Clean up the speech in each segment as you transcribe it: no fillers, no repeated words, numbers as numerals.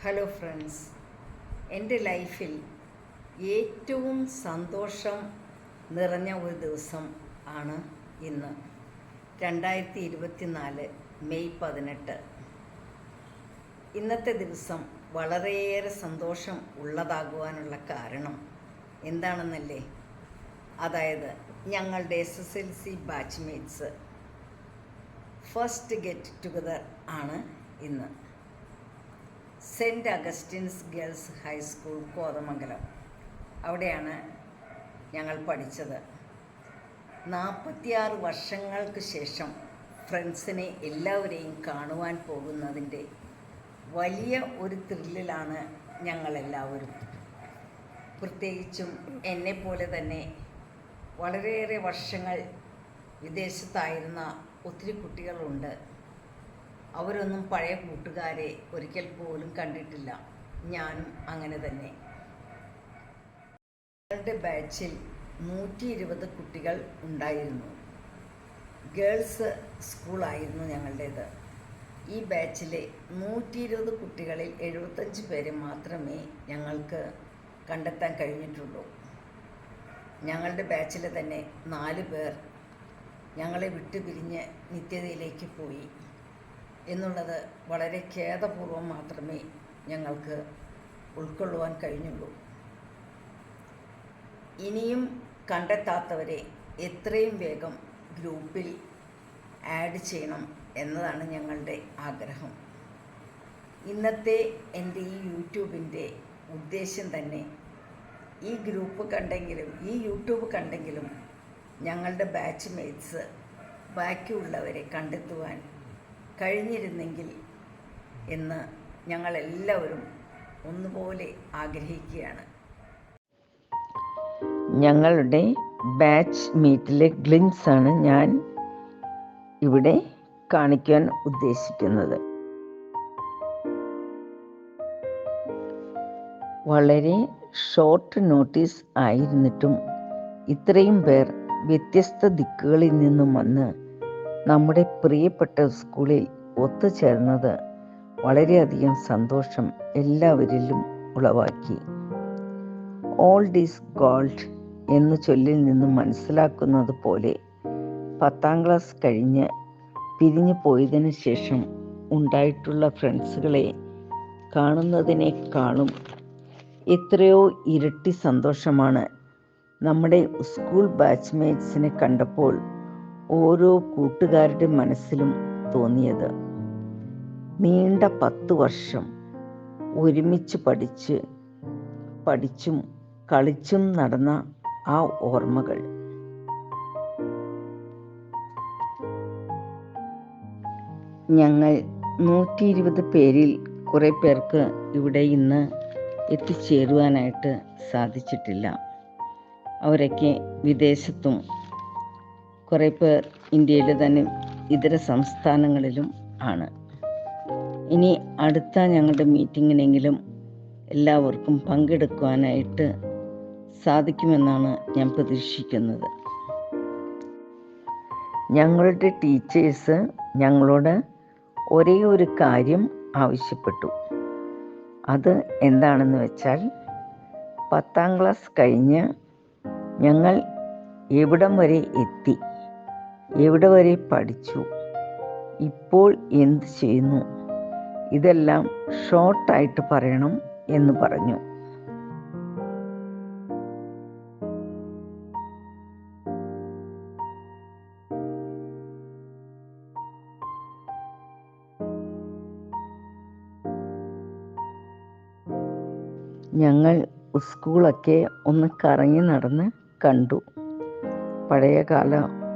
Hello friends, എൻ്റെ ലൈഫിൽ ഏറ്റവും സന്തോഷം നിറഞ്ഞ ഒരു ദിവസം ആണ് ഇന്ന് 2024 മെയ് 18. ഇന്നത്തെ ദിവസം വളരെയേറെ സന്തോഷം ഉള്ളതാകുവാനുള്ള കാരണം എന്താണെന്നല്ലേ? അതായത് ഞങ്ങളുടെ SSLC batchmates first get together ആണ് ഇന്ന്. Saint Augustine's Girls High School Kothamangalam, അവിടെയാണ് ഞങ്ങൾ പഠിച്ചത്. 46 വർഷങ്ങൾക്ക് ശേഷം ഫ്രണ്ട്സിനെ എല്ലാവരെയും കാണുവാൻ പോകുന്നതിൻ്റെ വലിയ ഒരു ത്രില്ലിലാണ് ഞങ്ങളെല്ലാവരും. പ്രത്യേകിച്ചും എന്നെപ്പോലെ തന്നെ വളരെയേറെ വർഷങ്ങൾ വിദേശത്തായിരുന്ന ഒത്തിരി കുട്ടികളുണ്ട്. അവരൊന്നും പഴയ കൂട്ടുകാരെ ഒരിക്കൽ പോലും കണ്ടിട്ടില്ല. ഞാനും അങ്ങനെ തന്നെ. ഞങ്ങളുടെ ബാച്ചിൽ 120 കുട്ടികൾ ഉണ്ടായിരുന്നു. ഗേൾസ് സ്കൂളായിരുന്നു ഞങ്ങളുടേത്. ഈ ബാച്ചിലെ 120 കുട്ടികളിൽ 75 പേരെ മാത്രമേ ഞങ്ങൾക്ക് കണ്ടെത്താൻ കഴിഞ്ഞിട്ടുള്ളൂ. ഞങ്ങളുടെ ബാച്ചിലെ തന്നെ 4 പേർ ഞങ്ങളെ വിട്ടുപിരിഞ്ഞ് നിത്യതയിലേക്ക് പോയി എന്നുള്ളത് വളരെ ഖേദപൂർവ്വം മാത്രമേ ഞങ്ങൾക്ക് ഉൾക്കൊള്ളുവാൻ കഴിഞ്ഞുള്ളൂ. ഇനിയും കണ്ടെത്താത്തവരെ എത്രയും വേഗം ഗ്രൂപ്പിൽ ആഡ് ചെയ്യണം എന്നതാണ് ഞങ്ങളുടെ ആഗ്രഹം. ഇന്നത്തെ എൻ്റെ ഈ യൂട്യൂബിൻ്റെ ഉദ്ദേശം തന്നെ ഈ യൂട്യൂബ് കണ്ടെങ്കിലും ഞങ്ങളുടെ ബാച്ച്മേറ്റ്സ് ബാക്കിയുള്ളവരെ കണ്ടെത്തുവാൻ കഴിഞ്ഞിരുന്നെങ്കിൽ എന്ന് ഞങ്ങളെല്ലാവരും ഒന്നുപോലെ ആഗ്രഹിക്കുകയാണ്. ഞങ്ങളുടെ ബാച്ച് മീറ്റിലെ ഗ്ലിംസാണ് ഞാൻ ഇവിടെ കാണിക്കാൻ ഉദ്ദേശിക്കുന്നത്. വളരെ ഷോർട്ട് നോട്ടീസ് ആയിരുന്നിട്ടും ഇത്രയും പേർ വ്യത്യസ്ത ദിക്കുകളിൽ നിന്നും വന്ന് നമ്മുടെ പ്രിയപ്പെട്ട സ്കൂളിൽ ഒത്തുചേർന്നത് വളരെയധികം സന്തോഷം എല്ലാവരിലും ഉളവാക്കി. ഓൾഡ് ഈസ് ഗോൾഡ് എന്ന ചൊല്ലിൽ നിന്നും മനസ്സിലാക്കുന്നത് പോലെ 10ാം ക്ലാസ് കഴിഞ്ഞ് പിരിഞ്ഞു പോയതിനു ശേഷം ഉണ്ടായിട്ടുള്ള ഫ്രണ്ട്സുകളെ കാണുന്നതിനേക്കാളും എത്രയോ ഇരട്ടി സന്തോഷമാണ് നമ്മുടെ സ്കൂൾ ബാച്ച്മേറ്റ്സിനെ കണ്ടപ്പോൾ ഓരോ കൂട്ടുകാരുടെ മനസ്സിലും തോന്നിയത്. നീണ്ട 10 വർഷം ഒരുമിച്ച് പഠിച്ചും കളിച്ചും നടന്ന ആ ഓർമ്മകൾ. ഞങ്ങൾ 120 പേരിൽ കുറേ പേർക്ക് ഇവിടെ ഇന്ന് എത്തിച്ചേരുവാനായിട്ട് സാധിച്ചിട്ടില്ല. അവരൊക്കെ വിദേശത്തും കുറേ പേർ ഇന്ത്യയിലെ തന്നെ ഇതര സംസ്ഥാനങ്ങളിലും ആണ്. ഇനി അടുത്ത ഞങ്ങളുടെ മീറ്റിങ്ങിനെങ്കിലും എല്ലാവർക്കും പങ്കെടുക്കുവാനായിട്ട് സാധിക്കുമെന്നാണ് ഞാൻ പ്രതീക്ഷിക്കുന്നത്. ഞങ്ങളുടെ ടീച്ചേഴ്സ് ഞങ്ങളോട് ഒരേ ഒരു കാര്യം ആവശ്യപ്പെട്ടു. അത് എന്താണെന്ന് വെച്ചാൽ 10ാം ക്ലാസ് കഴിഞ്ഞ് ഞങ്ങൾ എവിടം വരെ എത്തി, എവിടെ വരെ പഠിച്ചു, ഇപ്പോൾ എന്ത് ചെയ്യുന്നു, ഇതെല്ലാം ഷോർട്ടായിട്ട് പറയണം എന്ന് പറഞ്ഞു. ഞങ്ങൾ സ്കൂളൊക്കെ ഒന്ന് കറങ്ങി നടന്ന് കണ്ടു. പഴയകാല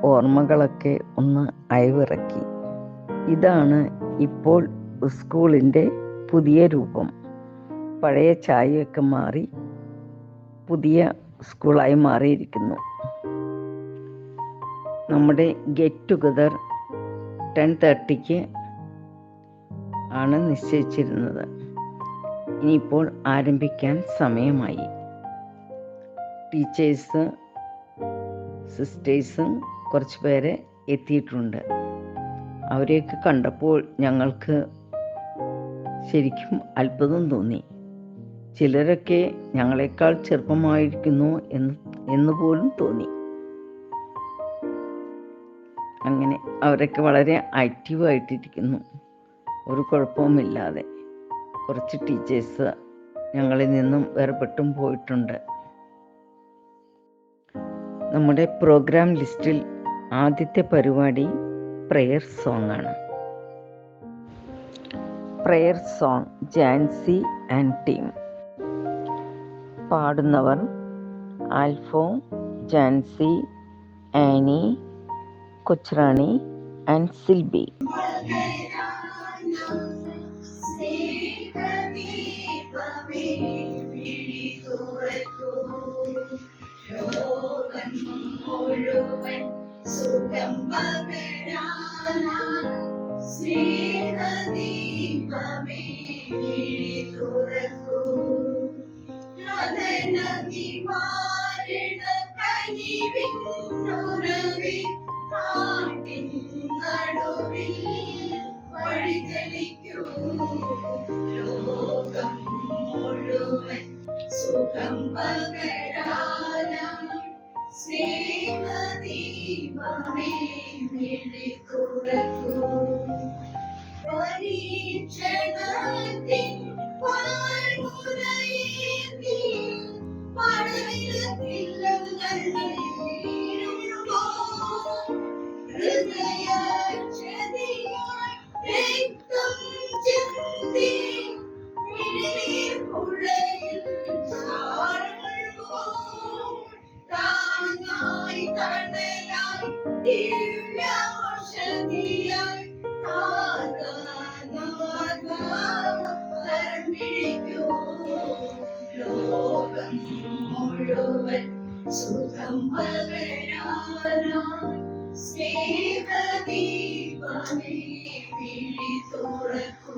ഓർമ്മകളൊക്കെ ഒന്ന് അയവിറക്കി. ഇതാണ് ഇപ്പോൾ സ്കൂളിൻ്റെ പുതിയ രൂപം. പഴയ ചായയൊക്കെ മാറി പുതിയ സ്കൂളായി മാറിയിരിക്കുന്നു. നമ്മുടെ ഗെറ്റ് ടുഗദർ 10:30 ആണ് നിശ്ചയിച്ചിരുന്നത്. ഇനിയിപ്പോൾ ആരംഭിക്കാൻ സമയമായി. ടീച്ചേഴ്സ്, സിസ്റ്റേഴ്സും കുറച്ച് പേരെ എത്തിയിട്ടുണ്ട്. അവരെയൊക്കെ കണ്ടപ്പോൾ ഞങ്ങൾക്ക് ശരിക്കും അത്ഭുതം തോന്നി. ചിലരൊക്കെ ഞങ്ങളെക്കാൾ ചെറുപ്പമായിരിക്കുന്നു എന്ന് പോലും തോന്നി. അങ്ങനെ അവരൊക്കെ വളരെ ആക്റ്റീവായിട്ടിരിക്കുന്നു, ഒരു കുഴപ്പവുമില്ലാതെ. കുറച്ച് ടീച്ചേഴ്സ് ഞങ്ങളിൽ നിന്നും വേർപെട്ടും പോയിട്ടുണ്ട്. നമ്മുടെ പ്രോഗ്രാം ലിസ്റ്റിൽ ആദ്യത്തെ പരിപാടി പ്രെയർ സോങ് ആണ്. Prayer song Jancy and team. പാടുന്നവർ ആൽഫോ, ജാൻസി, ആനി, കൊച്ചുറാണി ആൻഡ് സിൽബി. സുഖം പകരാനായി സ്നേഹദീപമേ തുറക്കൂ. കനിവിന്നുറവി കാട്ടിൻ നടുവിൽ വഴിതെളിക്കൂ. ലോകം മുഴുവൻ സുഖം പകരാനായി സ്നേഹദീപമേ തുറക്കൂ. പരീക്ഷണത്തിൻ പാഴ്മുനയേന്തി പടവിലത്തില്ലങ്ങൾ വീഴുമ്പോൾ ഹൃദയക്ഷതിയായി രക്തം ചിന്തി മിഴിനീർ പുഴയിൽ ചാടുമ്പോൾ താങ്ങായി തണലായി ദിവ്യൗഷധിയായി ലോകം മുഴുവൻ സുഖം പകരാനായി സ്നേഹദീപമേ വിഴി തുറക്കൂ.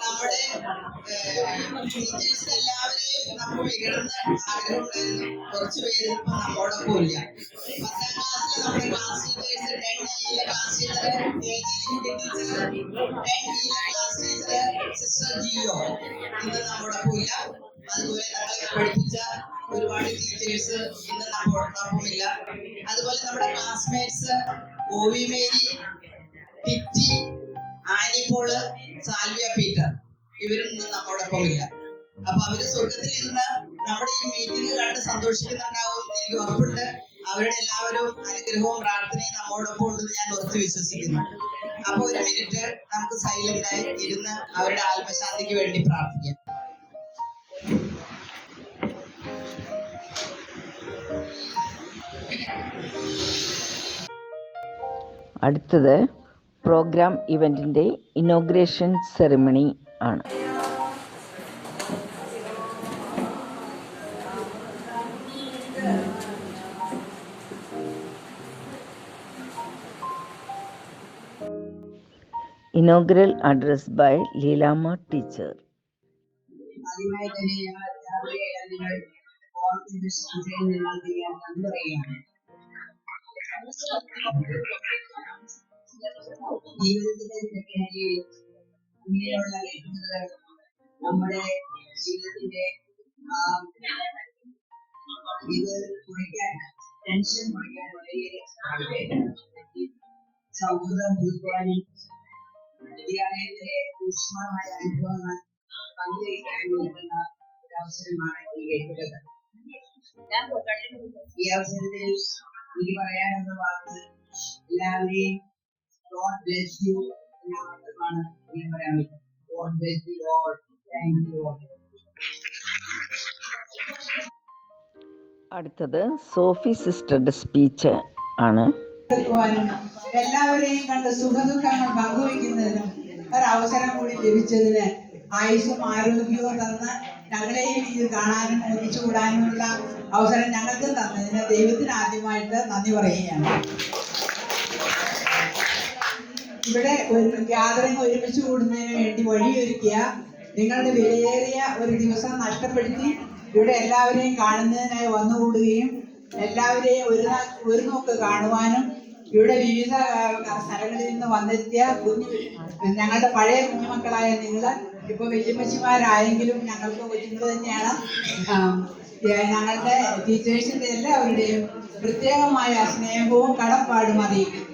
നമ്മുടെ ടീച്ചേഴ്സ് എല്ലാവരെയും നമ്മൾ വികടന്ന് ആഗ്രഹമുണ്ടായിരുന്നു. കുറച്ച് പേര് ഇപ്പൊ നമ്മോടൊപ്പം ഇല്ല. 10ാം ക്ലാസ്സിലെ നമ്മുടെ class teachers, 10th class teacher class teacher sister Jio ഇന്ന് നമ്മോടൊപ്പം ഇല്ല. അതുപോലെ നമ്മളെ പഠിപ്പിച്ച ഒരുപാട് ടീച്ചേഴ്സ് ഇന്ന് നമ്മോടൊപ്പമില്ല. അതുപോലെ നമ്മുടെ ക്ലാസ്മേറ്റ്സ് ഓവി മേരി, ടിറ്റി, ആനിപ്പോള്, സാൽവിയ പീറ്റർ, ഇവരും നമ്മോടൊപ്പം ഇല്ല. അപ്പൊ അവര് സ്വർഗത്തിൽ ഇരുന്ന് നമ്മുടെ ഈ മീറ്റിംഗ് കണ്ട് സന്തോഷിക്കുന്നുണ്ടാവും എനിക്ക് ഉറപ്പുണ്ട്. അവരുടെ എല്ലാവരും അനുഗ്രഹവും പ്രാർത്ഥനയും നമ്മോടൊപ്പം ഉണ്ടെന്ന് ഞാൻ ഉറച്ചു വിശ്വസിക്കുന്നു. അപ്പൊ ഒരു മിനിറ്റ് നമുക്ക് സൈലന്റ് ആയി ഇരുന്ന് അവരുടെ ആത്മശാന്തിക്ക് വേണ്ടി പ്രാർത്ഥിക്കാം. അടുത്തത് പ്രോഗ്രാം ഇവൻറ്റിൻ്റെ ഇനോഗ്രേഷൻ സെറിമണി ആണ്. Inaugural address by Leelamma teacher. ആദ്യമായി തന്നെ നിങ്ങൾ ജീവിതത്തിലെ ഇങ്ങനെയുള്ള നമ്മുടെ ജീവിതത്തിന്റെ ഇത് കുറയ്ക്കാൻ, ടെൻഷൻ കുറയ്ക്കാൻ വളരെയേറെ സൗഹൃദം പുതുക്കാനും വിദ്യാലയത്തിലെ ഊഷ്മളമായ അനുഭവങ്ങൾ പങ്കുവയ്ക്കാൻ കൊടുക്കുന്ന ഒരു അവസരമാണ് ഈ കേട്ടത്. ഈ അവസരത്തിൽ എനിക്ക് പറയാനുള്ള വാക്ക് എല്ലാവരെയും God bless you എന്ന മാത്രമാണ് ഞാൻ പറയാനുള്ളത്. God bless you all. Thank you all. അടുത്തത് സോഫി സിസ്റ്ററുടെ സ്പീച്ച് ആണ്. എല്ലാവരെയും കണ്ട് സുഖദുഃഖങ്ങൾ പങ്കുവയ്ക്കുന്നതിനും ഒരവസരം കൂടി ലഭിച്ചതിന് ആയുസ്സും ആരോഗ്യവും തന്ന് ഞങ്ങളെയും ഇത് കാണാനും ഒന്നിച്ചു കൂടാനുമുള്ള അവസരം ഞങ്ങൾക്ക് തന്നതിന് ദൈവത്തിന് ആദ്യമായിട്ട് നന്ദി പറയുകയാണ്. ഇവിടെ ഒരു ഗ്യാതറിംഗ് ഒരുമിച്ച് കൂടുന്നതിന് വേണ്ടി വഴിയൊരുക്കിയ നിങ്ങളുടെ വിലയേറിയ ഒരു ദിവസം നഷ്ടപ്പെടുത്തി ഇവിടെ എല്ലാവരെയും കാണുന്നതിനായി വന്നുകൂടുകയും എല്ലാവരെയും ഒരു നോക്ക് കാണുവാനും ഇവിടെ വിവിധ സ്ഥലങ്ങളിൽ നിന്ന് വന്നെത്തിയ ഞങ്ങളുടെ പഴയ കുഞ്ഞുമക്കളായ നിങ്ങൾ ഇപ്പൊ വല്യമ്മച്ചിമാരായെങ്കിലും ഞങ്ങൾക്ക് കൊച്ചുങ്ങൾ തന്നെയാണ്. ഞങ്ങളുടെ ടീച്ചേഴ്സിന്റെ എല്ലാവരുടെയും പ്രത്യേകമായ സ്നേഹവും കടപ്പാടും അറിയിക്കുന്നു.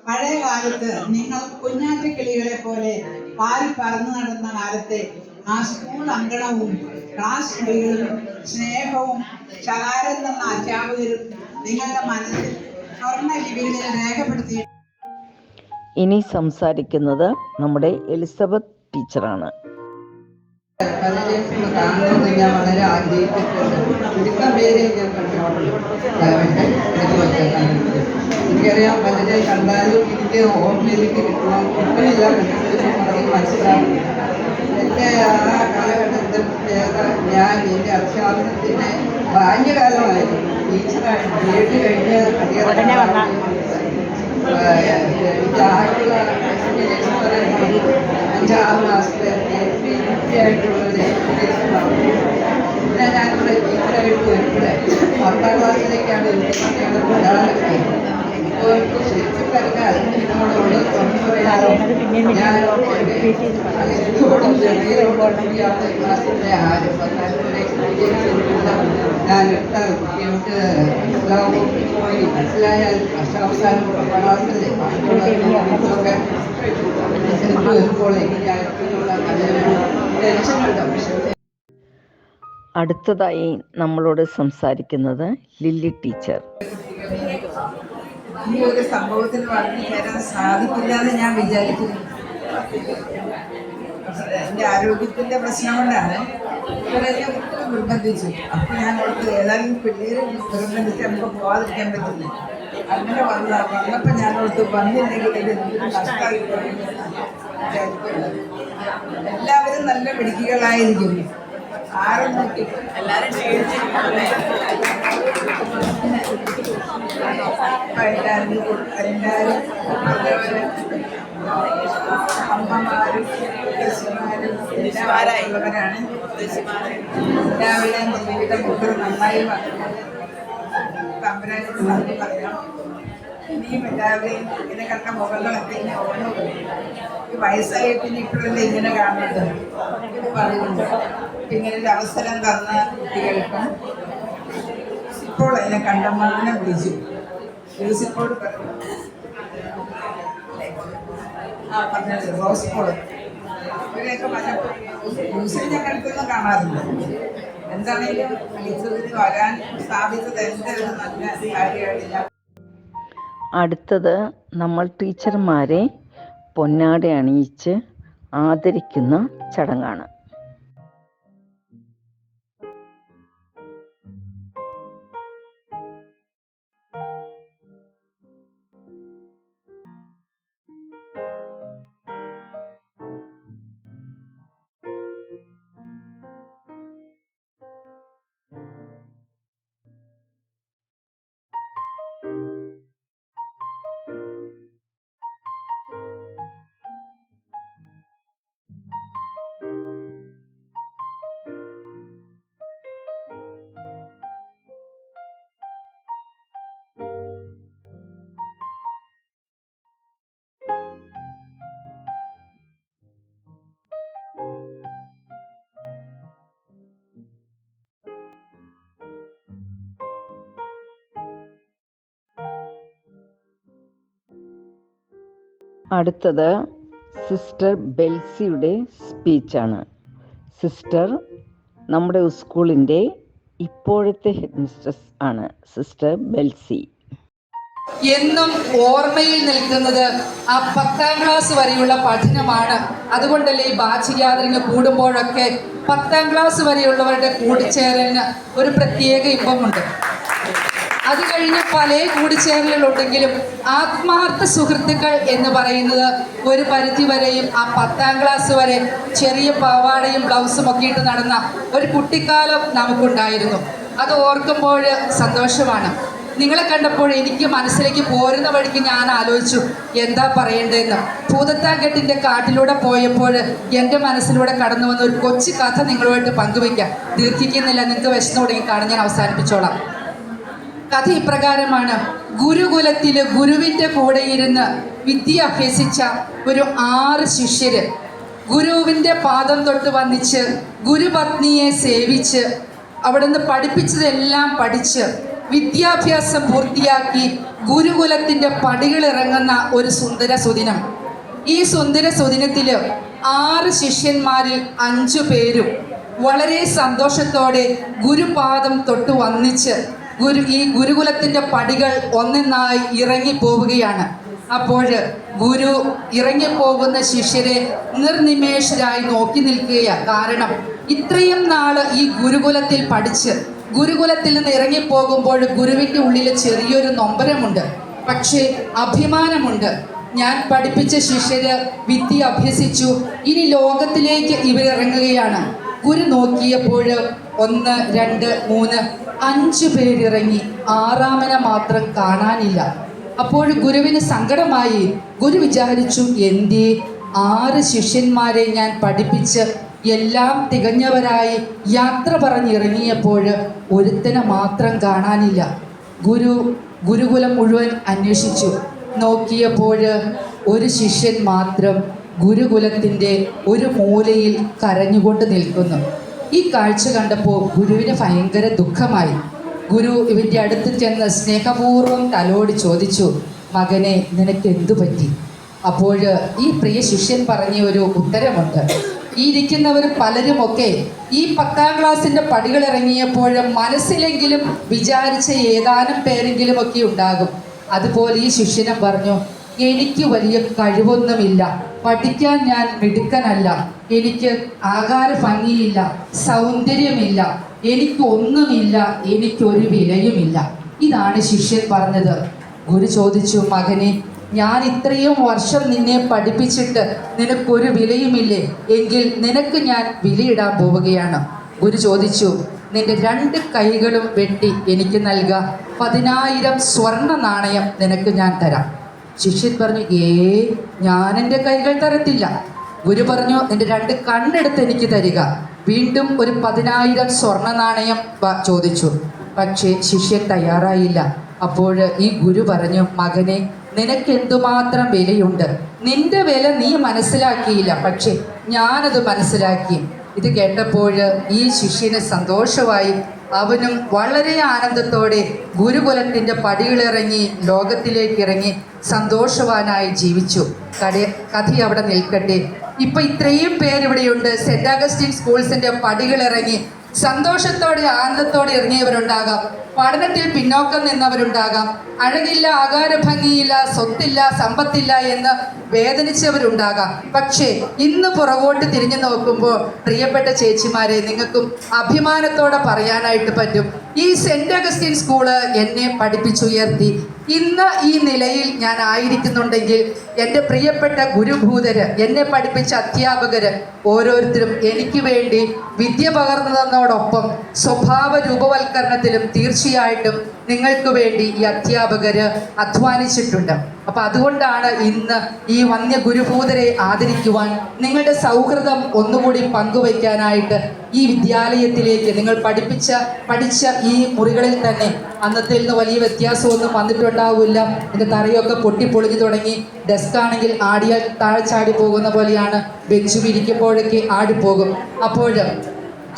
പഴയ കാലത്ത് നിങ്ങൾ കുഞ്ഞാറ്റക്കിളികളെ പോലെ പാറി പറന്നു നടന്ന കാലത്തെ ആ സ്കൂൾ അങ്കണവും ക്ലാസ് മുറികളും സ്നേഹവും ശകാരം തന്ന അധ്യാപകരും നിങ്ങളുടെ മനസ്സിൽ സ്വർണ്ണ ലിപികളിൽ രേഖപ്പെടുത്തി. ഇനി സംസാരിക്കുന്നത് നമ്മുടെ എലിസബത്ത് ടീച്ചറാണ്. പലരെയും കാണണമെന്ന് ഞാൻ വളരെ ആഗ്രഹിച്ചിട്ടുണ്ട്. ചുരുക്കം പേരെ ഞാൻ കണ്ടിട്ടുള്ളൂ. എനിക്കറിയാം പലരെ കണ്ടാലും എനിക്ക് ഓർമ്മയിലേക്ക് കിട്ടണം ഇപ്പോഴില്ല കണ്ടിട്ട് മനസ്സിലാവും. എൻ്റെ ആ കാലഘട്ടത്തിൽ ഞാൻ എൻ്റെ അധ്യാപനത്തിന് ബാല്യകാലമായിരുന്നു. ടീച്ചറായിട്ട് വീട്ടിൽ കഴിഞ്ഞ് എനിക്ക് ആയിട്ടുള്ള എക്സ്പീരിയൻസ് പറയുന്നത് 5-6 മാസത്തെ ആയിട്ടുള്ളൊരു എക്സ്പീരിയൻസ് പറഞ്ഞു. പിന്നെ ഞാനിവിടെ ടീച്ചറായിട്ട് വരുമ്പോഴേ 10ാം ക്ലാസ്സിലേക്കാണ് പ്രധാനമൊക്കെ ഇപ്പോൾ ശരിക്കും പറഞ്ഞാൽ നമ്മളോട് തുറന്നു പറയാനോ ഞാൻ എന്തുകൊണ്ടും ചെറിയോടുകൂടിയാണ് ക്ലാസ്സിൻ്റെ ആരംഭം. നല്ലൊരു എക്സ്പീരിയൻസ് ഞാൻ എടുത്താൽ കുട്ടികൾക്ക് മനസ്സിലായാൽ വർഷാവസാനം ക്ലാസ്സിലെ ഒക്കെ വരുമ്പോൾ എങ്ങനെയായിട്ടുള്ള നല്ലൊരു ടെൻഷനുണ്ട്. പക്ഷേ അടുത്തതായി നമ്മളോട് സംസാരിക്കുന്നത് ലില്ലി ടീച്ചർ. ഈ ഒരു സംഭവത്തിൽ പറഞ്ഞു തരാൻ സാധിക്കില്ല എന്ന് ഞാൻ വിചാരിക്കുന്നു. എൻ്റെ ആരോഗ്യത്തിൻ്റെ പ്രശ്നം കൊണ്ടാണ് ഇവരെന്നെ ഒത്തിരി നിർബന്ധിച്ചു. അപ്പോൾ ഞാൻ ഓർത്ത് ഏതായാലും പിള്ളേരെ നിർബന്ധിച്ച് നമുക്ക് പോകാതിരിക്കാൻ പറ്റില്ല. അങ്ങനെ വന്നപ്പോൾ ഞാൻ ഓർത്ത് വന്നില്ലെങ്കിൽ ഇത് നഷ്ടമായി വിചാരിക്കുന്നത്. എല്ലാവരും നല്ല മിടുക്കികളായിരിക്കുന്നു. ആരും നോക്കി എല്ലാവരും അമ്മമാരും എല്ലാവരുമാണ്. എല്ലാവരുടെയും ജീവിതം കൂടുതൽ നന്നായി തമ്പുരാനോട് നന്ദി പറയാം. ഇനിയും എല്ലാവരെയും ഇങ്ങനെ കണ്ട മുഖങ്ങളൊക്കെ ഇങ്ങനെ ഓരോ വയസ്സായി പിന്നെ ഇപ്പോഴല്ലേ ഇങ്ങനെ കാണുന്നത് പറയുന്നുണ്ട്. ഇങ്ങനെ ഒരു അവസരം തന്ന കുട്ടികൾക്കും ഇപ്പോൾ എന്നെ കണ്ടമാനം വിളിച്ചു. മ്യൂസിക്കോട് പറഞ്ഞത് റോസ്കോള് ഇവരെയൊക്കെ മ്യൂസിയം ഞങ്ങൾക്കൊന്നും കാണാറില്ല. എന്താണെങ്കിലും വിളിച്ചതിന് വരാൻ സാധിച്ചത് എൻ്റെ ഒരു നല്ല കാര്യമാണ്. അടുത്തത് നമ്മൾ ടീച്ചർമാരെ പൊന്നാട അണിയിച്ച് ആദരിക്കുന്ന ചടങ്ങാണ്. അടുത്തത് സിസ്റ്റർ ബെൽസിയുടെ സ്പീച്ചാണ്. സിസ്റ്റർ നമ്മുടെ സ്കൂളിൻ്റെ ഇപ്പോഴത്തെ ഹെഡ് മിസ്ട്രസ് ആണ് സിസ്റ്റർ ബെൽസി. എന്നും ഓർമ്മയിൽ നിൽക്കുന്നത് ആ 10ാം ക്ലാസ് വരെയുള്ള പഠനമാണ്. അതുകൊണ്ടല്ലേ ഈ ബാച്ച് ഗ്യാതറിങ് കൂടുമ്പോഴൊക്കെ 10ാം ക്ലാസ് വരെയുള്ളവരുടെ കൂടിച്ചേരലിന് ഒരു പ്രത്യേക ഇമ്പമുണ്ട്. അത് കഴിഞ്ഞ് പല കൂടിച്ചേരലുകളുണ്ടെങ്കിലും ആത്മാർത്ഥ സുഹൃത്തുക്കൾ എന്ന് പറയുന്നത് ഒരു പരിധി വരെയും ആ 10ാം ക്ലാസ് വരെ ചെറിയ പാവാടയും ബ്ലൗസും ഒക്കെ ഇട്ട് നടന്ന ഒരു കുട്ടിക്കാലം നമുക്കുണ്ടായിരുന്നു. അത് ഓർക്കുമ്പോൾ സന്തോഷമാണ്. നിങ്ങളെ കണ്ടപ്പോൾ എനിക്ക് മനസ്സിലേക്ക് പോരുന്ന വഴിക്ക് ഞാൻ ആലോചിച്ചു എന്താ പറയേണ്ടതെന്ന്. ഭൂതത്താൻകെട്ടിൻ്റെ കാട്ടിലൂടെ പോയപ്പോൾ എൻ്റെ മനസ്സിലൂടെ കടന്നു വന്ന ഒരു കൊച്ചു കഥ നിങ്ങളുമായിട്ട് പങ്കുവയ്ക്കാം. ദീർഘിക്കുന്നില്ല, നിങ്ങൾക്ക് വിശന്നു തുടങ്ങി കാണാൻ ഞാൻ അവസാനിപ്പിച്ചോളാം. കഥ ഇപ്രകാരമാണ്. ഗുരുകുലത്തിൽ ഗുരുവിൻ്റെ കൂടെ ഇരുന്ന് വിദ്യ അഭ്യസിച്ച ഒരു 6 ശിഷ്യര് ഗുരുവിൻ്റെ പാദം തൊട്ട് വന്നിച്ച് ഗുരുപത്നിയെ സേവിച്ച് അവിടുന്ന് പഠിപ്പിച്ചതെല്ലാം പഠിച്ച് വിദ്യാഭ്യാസം പൂർത്തിയാക്കി ഗുരുകുലത്തിൻ്റെ പടികളിറങ്ങുന്ന ഒരു സുന്ദര സുദിനം. ഈ സുന്ദര സുദിനത്തിൽ 6 ശിഷ്യന്മാരിൽ 5 പേരും വളരെ സന്തോഷത്തോടെ ഗുരുപാദം തൊട്ട് വന്നിച്ച് ഈ ഗുരുകുലത്തിൻ്റെ പടികൾ ഒന്നൊന്നായി ഇറങ്ങിപ്പോവുകയാണ്. അപ്പോൾ ഗുരു ഇറങ്ങിപ്പോകുന്ന ശിഷ്യരെ നിർനിമേഷരായി നോക്കി നിൽക്കുകയാണ്. കാരണം ഇത്രയും നാള് ഈ ഗുരുകുലത്തിൽ പഠിച്ച് ഗുരുകുലത്തിൽ നിന്ന് ഇറങ്ങിപ്പോകുമ്പോൾ ഗുരുവിൻ്റെ ഉള്ളിൽ ചെറിയൊരു നൊമ്പരമുണ്ട്, പക്ഷേ അഭിമാനമുണ്ട്. ഞാൻ പഠിപ്പിച്ച ശിഷ്യര് വിദ്യ അഭ്യസിച്ചു, ഇനി ലോകത്തിലേക്ക് ഇവരിറങ്ങുകയാണ്. ഗുരു നോക്കിയപ്പോൾ 1, 2, 3, 5 പേരിറങ്ങി, 6-ാമനെ മാത്രം കാണാനില്ല. അപ്പോൾ ഗുരുവിന് സങ്കടമായി. ഗുരു വിചാരിച്ചു, എന്തേ 6 ശിഷ്യന്മാരെ ഞാൻ പഠിപ്പിച്ച് എല്ലാം തികഞ്ഞവരായി യാത്ര പറഞ്ഞിറങ്ങിയപ്പോൾ ഒരുത്തനെ മാത്രം കാണാനില്ല. ഗുരുകുലം മുഴുവൻ അന്വേഷിച്ചു. നോക്കിയപ്പോൾ ഒരു ശിഷ്യൻ മാത്രം ഗുരുകുലത്തിൻ്റെ ഒരു മൂലയിൽ കരഞ്ഞുകൊണ്ട് നിൽക്കുന്നു. ഈ കാഴ്ച കണ്ടപ്പോൾ ഗുരുവിന് ഭയങ്കര ദുഃഖമായി. ഗുരു ഇവൻ്റെ അടുത്ത് ചെന്ന് സ്നേഹപൂർവ്വം തലോടി ചോദിച്ചു, മകനെ നിനക്ക് എന്തു പറ്റി? അപ്പോൾ ഈ പ്രിയ ശിഷ്യൻ പറഞ്ഞ ഒരു ഉത്തരമുണ്ട്. ഈ ഇരിക്കുന്നവർ പലരുമൊക്കെ ഈ 10-ാം ക്ലാസ്സിൻ്റെ പടികളിറങ്ങിയപ്പോൾ മനസ്സിലെങ്കിലും വിചാരിച്ച ഏതാനും പേരെങ്കിലും ഒക്കെ ഉണ്ടാകും. അതുപോലെ ഈ ശിഷ്യനും പറഞ്ഞു, എനിക്ക് വലിയ കഴിവൊന്നുമില്ല, പഠിക്കാൻ ഞാൻ മിടുക്കനല്ല, എനിക്ക് ആകാര ഭംഗിയില്ല, സൗന്ദര്യമില്ല, എനിക്കൊന്നുമില്ല, എനിക്കൊരു വിലയുമില്ല. ഇതാണ് ശിഷ്യൻ പറഞ്ഞത്. ഗുരു ചോദിച്ചു, മകനെ ഞാൻ ഇത്രയും വർഷം നിന്നെ പഠിപ്പിച്ചിട്ട് നിനക്കൊരു വിലയുമില്ലേ? എങ്കിൽ നിനക്ക് ഞാൻ വിലയിടാൻ പോവുകയാണ്. ഗുരു ചോദിച്ചു, നിന്റെ 2 കൈകളും വെട്ടി എനിക്ക് നൽകുക, 10,000 സ്വർണ്ണ നാണയം നിനക്ക് ഞാൻ തരാം. ശിഷ്യൻ പറഞ്ഞു, ഞാൻ എൻ്റെ കൈകൾ തരത്തില്ല. ഗുരു പറഞ്ഞു, നിന്റെ 2 കണ്ണെടുത്ത് എനിക്ക് തരിക. വീണ്ടും ഒരു 10,000 സ്വർണ്ണ നാണയം ചോദിച്ചു. പക്ഷേ ശിഷ്യൻ തയ്യാറായില്ല. അപ്പോൾ ഈ ഗുരു പറഞ്ഞു, മകനെ നിനക്ക് എന്തുമാത്രം വിലയുണ്ട്, നിന്റെ വില നീ മനസ്സിലാക്കിയില്ല, പക്ഷേ ഞാനത് മനസ്സിലാക്കി. ഇത് കേട്ടപ്പോൾ ഈ ശിഷ്യന് സന്തോഷമായി. അവനും വളരെ ആനന്ദത്തോടെ ഗുരുകുലത്തിൻ്റെ പടികളിറങ്ങി ലോകത്തിലേക്ക് ഇറങ്ങി സന്തോഷവാനായി ജീവിച്ചു. കഥ അവിടെ നിൽക്കട്ടെ. ഇപ്പം ഇത്രയും പേരിവിടെയുണ്ട്. സെൻറ് അഗസ്റ്റിൻ സ്കൂൾസിൻ്റെ പടികളിറങ്ങി സന്തോഷത്തോടെ ആനന്ദത്തോടെ ഇറങ്ങിയവരുണ്ടാകാം, പഠനത്തിൽ പിന്നോക്കം നിന്നവരുണ്ടാകാം, അഴകില്ല, ആകാരഭംഗിയില്ല, സ്വത്തില്ല, സമ്പത്തില്ല എന്ന് വേദനിച്ചവരുണ്ടാകാം. പക്ഷേ ഇന്ന് പുറകോട്ട് തിരിഞ്ഞു നോക്കുമ്പോൾ പ്രിയപ്പെട്ട ചേച്ചിമാരെ, നിങ്ങൾക്കും അഭിമാനത്തോടെ പറയാനായിട്ട് പറ്റും, ഈ സെൻറ് അഗസ്റ്റിൻ സ്കൂള് എന്നെ പഠിപ്പിച്ചുയർത്തി. ഇന്ന് ഈ നിലയിൽ ഞാൻ ആയിരിക്കുന്നുണ്ടെങ്കിൽ എൻ്റെ പ്രിയപ്പെട്ട ഗുരുഭൂതര്, എന്നെ പഠിപ്പിച്ച അധ്യാപകര് ഓരോരുത്തരും എനിക്ക് വേണ്ടി വിദ്യ പകർന്നു തന്നതോടൊപ്പം സ്വഭാവ രൂപവൽക്കരണത്തിലും തീർച്ചയായിട്ടും നിങ്ങൾക്ക് വേണ്ടി ഈ അധ്യാപകര് അധ്വാനിച്ചിട്ടുണ്ട്. അപ്പം അതുകൊണ്ടാണ് ഇന്ന് ഈ വന്യ ഗുരുഭൂതരെ ആദരിക്കുവാൻ, നിങ്ങളുടെ സൗഹൃദം ഒന്നുകൂടി പങ്കുവയ്ക്കാനായിട്ട് ഈ വിദ്യാലയത്തിലേക്ക് നിങ്ങൾ പഠിച്ച ഈ മുറികളിൽ തന്നെ അന്നത്തിൽ നിന്ന് വലിയ വ്യത്യാസമൊന്നും വന്നിട്ടുണ്ടാവില്ല. എൻ്റെ തറയൊക്കെ പൊട്ടിപ്പൊളിഞ്ഞു തുടങ്ങി. ഡെസ്ക് ആണെങ്കിൽ ആടിയാൽ താഴെ ചാടി പോകുന്ന പോലെയാണ്, ബെഞ്ച് വിരിക്കുമ്പോഴൊക്കെ ആടിപ്പോകും. അപ്പോൾ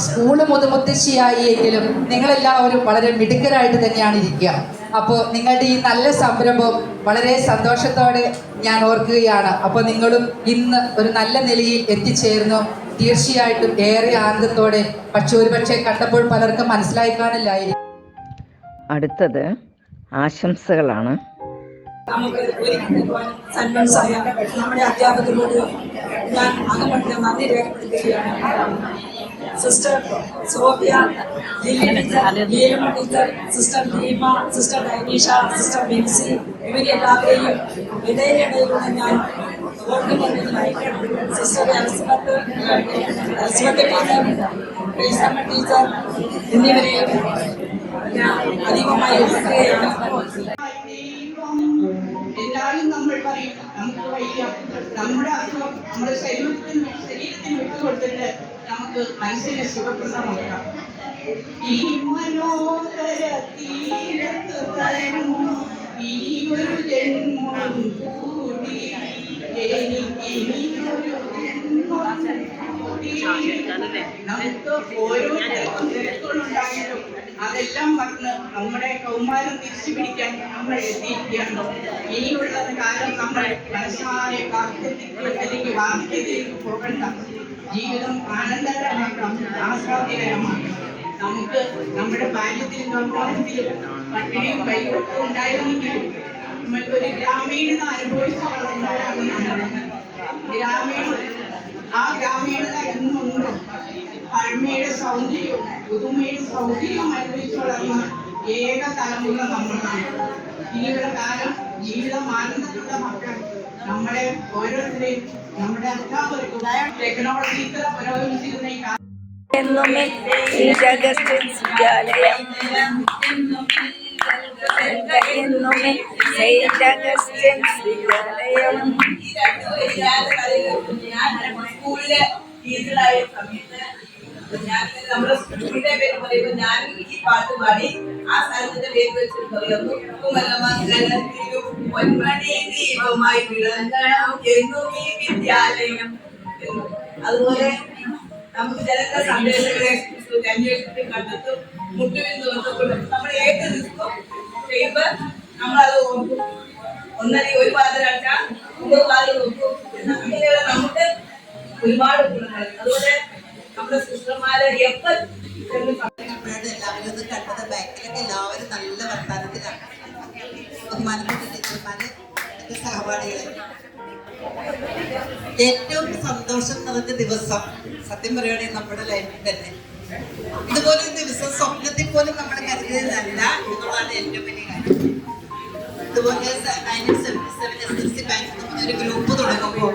സ്കൂള് മുതുമുത്തശ്ശിയായി എങ്കിലും നിങ്ങളെല്ലാവരും വളരെ മിടുക്കരായിട്ട് തന്നെയാണ് ഇരിക്കുക. അപ്പോൾ നിങ്ങളുടെ ഈ നല്ല സംരംഭം വളരെ സന്തോഷത്തോടെ ഞാൻ ഓർക്കുകയാണ്. അപ്പോൾ നിങ്ങളും ഇന്ന് ഒരു നല്ല നിലയിൽ എത്തിച്ചേർന്നു. തീർച്ചയായിട്ടും ഏറെ ആനന്ദത്തോടെ, പക്ഷെ ഒരുപക്ഷെ കണ്ടപ്പോൾ പലർക്കും മനസ്സിലായി കാണില്ലായിരിക്കും. അടുത്തത് ആശംസകളാണ്. നമുക്ക് സന്മൻസായ നമ്മുടെ അധ്യാപകരോട് ഞാൻ അകമട്ട നന്ദി രേഖപ്പെടുത്തുകയാണ്. Sister Sophia, teacher, sister Deepa, sister Dainisha, sister Bency, ഇവരെല്ലാവരെയും ഇടയിലൂടെ ഞാൻ ഓർക്കുന്നുണ്ടായിട്ട് സിസ്റ്റർ എലിസബത്ത് ടീച്ചർ, ടീച്ചർ എന്നിവരെയും ഞാൻ അധികമായി എല്ലാവരും നമ്മൾ പറയും നമുക്ക് വയ്യ, നമ്മുടെ അസുഖം നമ്മുടെ ശരീരത്തിന് വിട്ടുകൊടുത്തിട്ട് നമുക്ക് മനസ്സിനെ സുഖപ്രദമാക്കാം. ഈ മനോഹര തീരത്ത് തരും ഈ ഒരു ജന്മം കൂടി, എനിക്ക് ഇനിയൊരു ജന്മം കൂടി. നമുക്ക് ഓരോ തിരക്കുകളുണ്ടായാലും അതെല്ലാം മറന്ന് നമ്മുടെ കൗമാരം തിരിച്ചു പിടിക്കാൻ നമ്മൾ എത്തിയിരിക്കുകയാണ്. ഇനിയുള്ള കാലം നമ്മൾ മനസ്സായ കാർത്തികത്തിലേക്ക് വാർദ്ധക്യത്തിലേക്ക് പോകണ്ട. ജീവിതം ആനന്ദകരമാക്കാം, ആസ്വാദ്യകരമാക്കാം. നമുക്ക് നമ്മുടെ ബാല്യത്തിലും കൗമാരത്തിലും പട്ടിണിയും കൈകൊട്ടും ഉണ്ടായിരുന്നെങ്കിലും നമ്മൾക്കൊരു ഗ്രാമീണത അനുഭവിച്ചു വളർന്നവരാണ് നമ്മൾ. ആ ഗ്രാമീണത എന്നുണ്ടോ? പഴമയുടെ സൗന്ദര്യവും പുതുമയുടെ സൗന്ദര്യവും അനുഭവിച്ചു വളർന്ന ഏക തലമുറ നമ്മളാണ്. ഇനിയുള്ള കാലം ജീവിതം ആനന്ദപ്രദമാക്കാൻ നമ്മളെ ഓരോരുത്തരെയും നമ്മുടെ എല്ലാവർക്കും ടെക്നോളജി ഇത്ര പുരോഗമിച്ചിരുന്ന ഈ കാലം എന്നുമേ സെന്റ് അഗസ്റ്റിൻസ് വിദ്യാലയം, എന്നുമേ സെന്റ് അഗസ്റ്റിൻസ് വിദ്യാലയം. സ്കൂളിലെ ടീച്ചറായ സമയത്ത് ഞാൻ നമ്മുടെ സ്കൂളിന്റെ പേര് പറയുമ്പോൾ ഞാൻ ഈ പാട്ട് പാടി ആ സ്ഥലത്തിന്റെ പേര് വെച്ചിട്ട് പറയുന്നു, പൊന്മണി ദീപമായി വിളങ്ങണം എന്നും ഈ വിദ്യാലയം. അതുപോലെ നമുക്ക് ചില സന്ദേശങ്ങളെ അന്വേഷിച്ചിട്ട് കണ്ടെത്തും, മുട്ടുവിന്ന് ബന്ധപ്പെടും. നമ്മൾ ഏത് ദിവസവും ചെയ്യുമ്പോൾ നമ്മളത് ഓർക്കും. ഒന്നല്ലെങ്കിൽ ഒരു പാത്രമല്ല 9 പാത്രം നോക്കും. അങ്ങനെയുള്ള നമുക്ക് ഒരുപാട് ഗുണങ്ങൾ. അതുപോലെ നമ്മുടെ സിസ്റ്റർമാരെ എപ്പോൾ എല്ലാവരും ഒന്ന് കണ്ടത് ബാക്കിലൊക്കെ എല്ലാവരും നല്ല വർത്താനത്തിലാണ്. ബഹുമാനപ്പെട്ട ടീച്ചർമാര്, എന്റെ സഹപാഠികളെ, ഏറ്റവും സന്തോഷം നിറഞ്ഞ ദിവസം സത്യം പറയുകയാണെങ്കിൽ നമ്മുടെ ലൈഫിൽ തന്നെ ഇതുപോലൊരു ദിവസം സ്വപ്നത്തിൽ പോലും നമ്മൾ കരുതിയതല്ല എന്നുള്ളതാണ് ഏറ്റവും വലിയ കാര്യം. ഇതുപോലെ SSLC ബാങ്ക് ഒരു ഗ്രൂപ്പ് തുടങ്ങുമ്പോൾ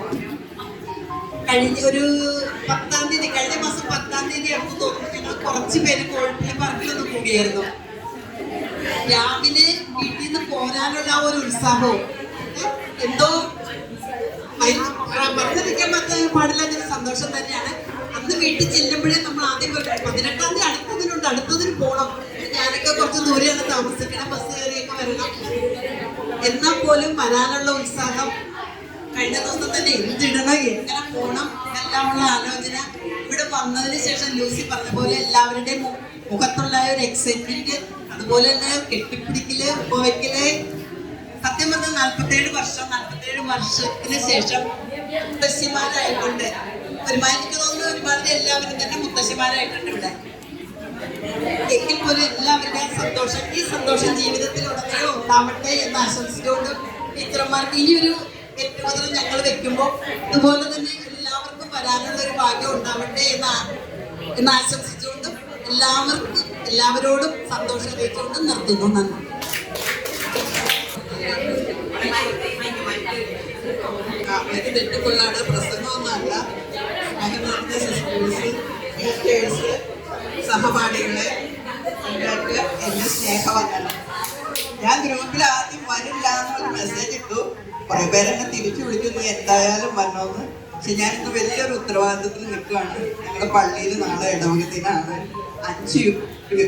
കഴിഞ്ഞ മാസം 10-ാം തീയതി അടുത്ത് തോന്നുന്നു ഞങ്ങൾ കുറച്ച് പേര് കോഴിപ്പള്ളി പാർക്കിലൊന്ന് കൂടിയായിരുന്നു. രാവിലെ വീട്ടിൽ നിന്ന് പോരാനുള്ള ആ ഒരു ഉത്സാഹവും എന്തോ പറഞ്ഞിരിക്കാൻ പാടില്ലാത്തൊരു സന്തോഷം തന്നെയാണ്. അന്ന് വീട്ടിൽ ചെല്ലുമ്പോഴേ നമ്മൾ ആദ്യം 18-ാം തീയതി അടുത്തതിന് പോകണം. ഞാനൊക്കെ കുറച്ച് ദൂരെയാണ് താമസിക്കണം, ബസ് കയറിയൊക്കെ വരണം. എന്നാൽ പോലും വരാനുള്ള ഉത്സാഹം, കഴിഞ്ഞ ദിവസം തന്നെ എന്തിടണം, എങ്ങനെ പോകണം എന്നെല്ലാമുള്ള ആലോചന. ഇവിടെ വന്നതിന് ശേഷം ലൂസി പറഞ്ഞ പോലെ എല്ലാവരുടെയും മുഖത്തുള്ള ഒരു എക്സൈറ്റ്മെന്റ്, അതുപോലെ തന്നെ കെട്ടിപ്പിടിക്കല്, പോവയ്ക്കല്. സത്യം പറഞ്ഞാൽ 47 വർഷത്തിന് ശേഷം മുത്തശ്ശിമാരായിക്കൊണ്ട് എനിക്ക് തോന്നുന്നു ഒരുമാതിരി എല്ലാവരും തന്നെ മുത്തശ്ശിമാരായിട്ടുണ്ട് ഇവിടെ. എങ്കിൽ പോലും എല്ലാവരുടെയും സന്തോഷം, ഈ സന്തോഷം ജീവിതത്തിലുടനീളം ഉണ്ടാവട്ടെ എന്ന് ആശംസിച്ചുകൊണ്ട് ടീച്ചർമാർക്ക് ഇനിയൊരു ഏറ്റവും ഞങ്ങൾ വെക്കുമ്പോൾ ഇതുപോലെ തന്നെ എല്ലാവർക്കും വരാനുള്ള ഒരു ഭാഗ്യം ഉണ്ടാവട്ടെ എന്ന് ആശംസിച്ചുകൊണ്ടും എല്ലാവരോടും സന്തോഷം അറിയിച്ചുകൊണ്ടും നിർത്തുന്നു. നന്ദി. എനിക്ക് തെറ്റുകൊള്ളാതെ പ്രസംഗമൊന്നുമല്ല. അതിനകത്ത് സിസ്റ്റേഴ്സ്, ടീച്ചേഴ്സ്, സഹപാഠികളെ നിങ്ങൾക്ക് എന്റെ സ്നേഹവന്ദനം. ഞാൻ ഗ്രൂപ്പിൽ ആദ്യം വരില്ല എന്നൊരു മെസ്സേജ് ഇട്ടു. കുറെ പേരെന്നെ തിരിച്ചു വിളിച്ചു, നീ എന്തായാലും വന്നോന്ന്. പക്ഷെ ഞാനിന്ന് വലിയൊരു ഉത്തരവാദിത്തത്തിൽ നിൽക്കുകയാണ്. ഞങ്ങളുടെ പള്ളിയിൽ നാളെ ഇടവക ദിനമാണ്. 5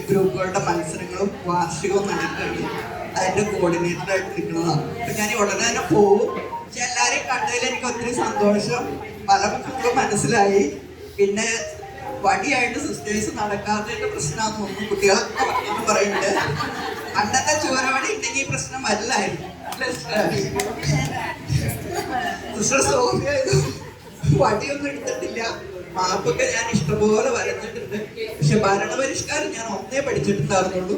ഗ്രൂപ്പുകളുടെ മത്സരങ്ങളും വാർഷികവും നടക്കുകയാണ്. അതിന്റെ കോർഡിനേറ്ററായിട്ട് നിൽക്കുന്നതാണ്. അപ്പൊ ഞാൻ ഉടനെ തന്നെ പോകും. പക്ഷെ എല്ലാവരെയും കണ്ടതിൽ എനിക്ക് ഒത്തിരി സന്തോഷം. പല മക്കൾക്കും മനസ്സിലായി. പിന്നെ വടിയായിട്ട് സിസ്റ്റേഴ്സ് നടക്കാത്തതിന്റെ പ്രശ്നമാണെന്ന് തോന്നുന്നു കുട്ടികളൊക്കെ പറഞ്ഞു പറയുന്നുണ്ട്. പണ്ടത്തെ ചുവരവടി ഉണ്ടെങ്കിൽ ഈ പ്രശ്നം വരില്ലായിരുന്നു. സിസ്റ്റർ സോഫിയ വടിയൊന്നും എടുത്തിട്ടില്ല. മാപ്പൊക്കെ ഞാൻ ഇഷ്ടംപോലെ വരച്ചിട്ടുണ്ട്. പക്ഷെ ഭരണപരിഷ്കാരം ഞാൻ ഒന്നേ പഠിച്ചിട്ടുണ്ടായിരുന്നുള്ളൂ.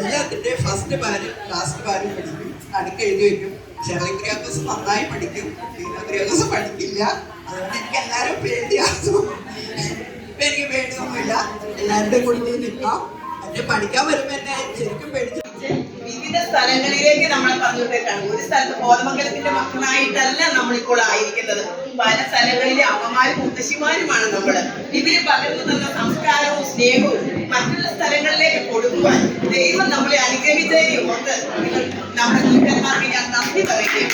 എല്ലാത്തിൻ്റെയും ഫസ്റ്റ് പാരും ലാസ്റ്റ് പാരും പഠിക്കും. നടുക്ക് എഴുതി വയ്ക്കും. ഷെർലിക്രിയാക്കോസ് നന്നായി പഠിക്കും, ലീനോക്രിയാക്കോസ് പഠിക്കില്ല. അതുകൊണ്ട് എനിക്ക് എല്ലാവരും പേടിയാകും. എനിക്ക് പേടിയൊന്നുമില്ല, എല്ലാവരുടെ കൂടെ നിൽക്കാം. എന്നെ പഠിക്കാൻ വരുമ്പോൾ എന്നെ ശരിക്കും പേടിച്ചു. വിവിധ സ്ഥലങ്ങളിലേക്ക് നമ്മളെ പറഞ്ഞുവിട്ടേക്കാണ്. ഒരു സ്ഥലത്ത് കോതമംഗലത്തിന്റെ മക്കളായിട്ടല്ല നമ്മളിപ്പോൾ ആയിരിക്കുന്നത്. പല സ്ഥലങ്ങളിലെ അമ്മമാരും മുത്തശ്ശിമാരുമാണ് നമ്മള്. ഇവര് പകർന്നു തന്ന സംസ്കാരവും സ്നേഹവും മറ്റുള്ള സ്ഥലങ്ങളിലേക്ക് കൊടുക്കുവാൻ ദൈവം നമ്മളെ അനുഗ്രഹിച്ചതിനെ ഓർത്ത് നമ്മുടെ ഗുരുക്കന്മാർക്ക് ഞാൻ നന്ദി പറയുകയും,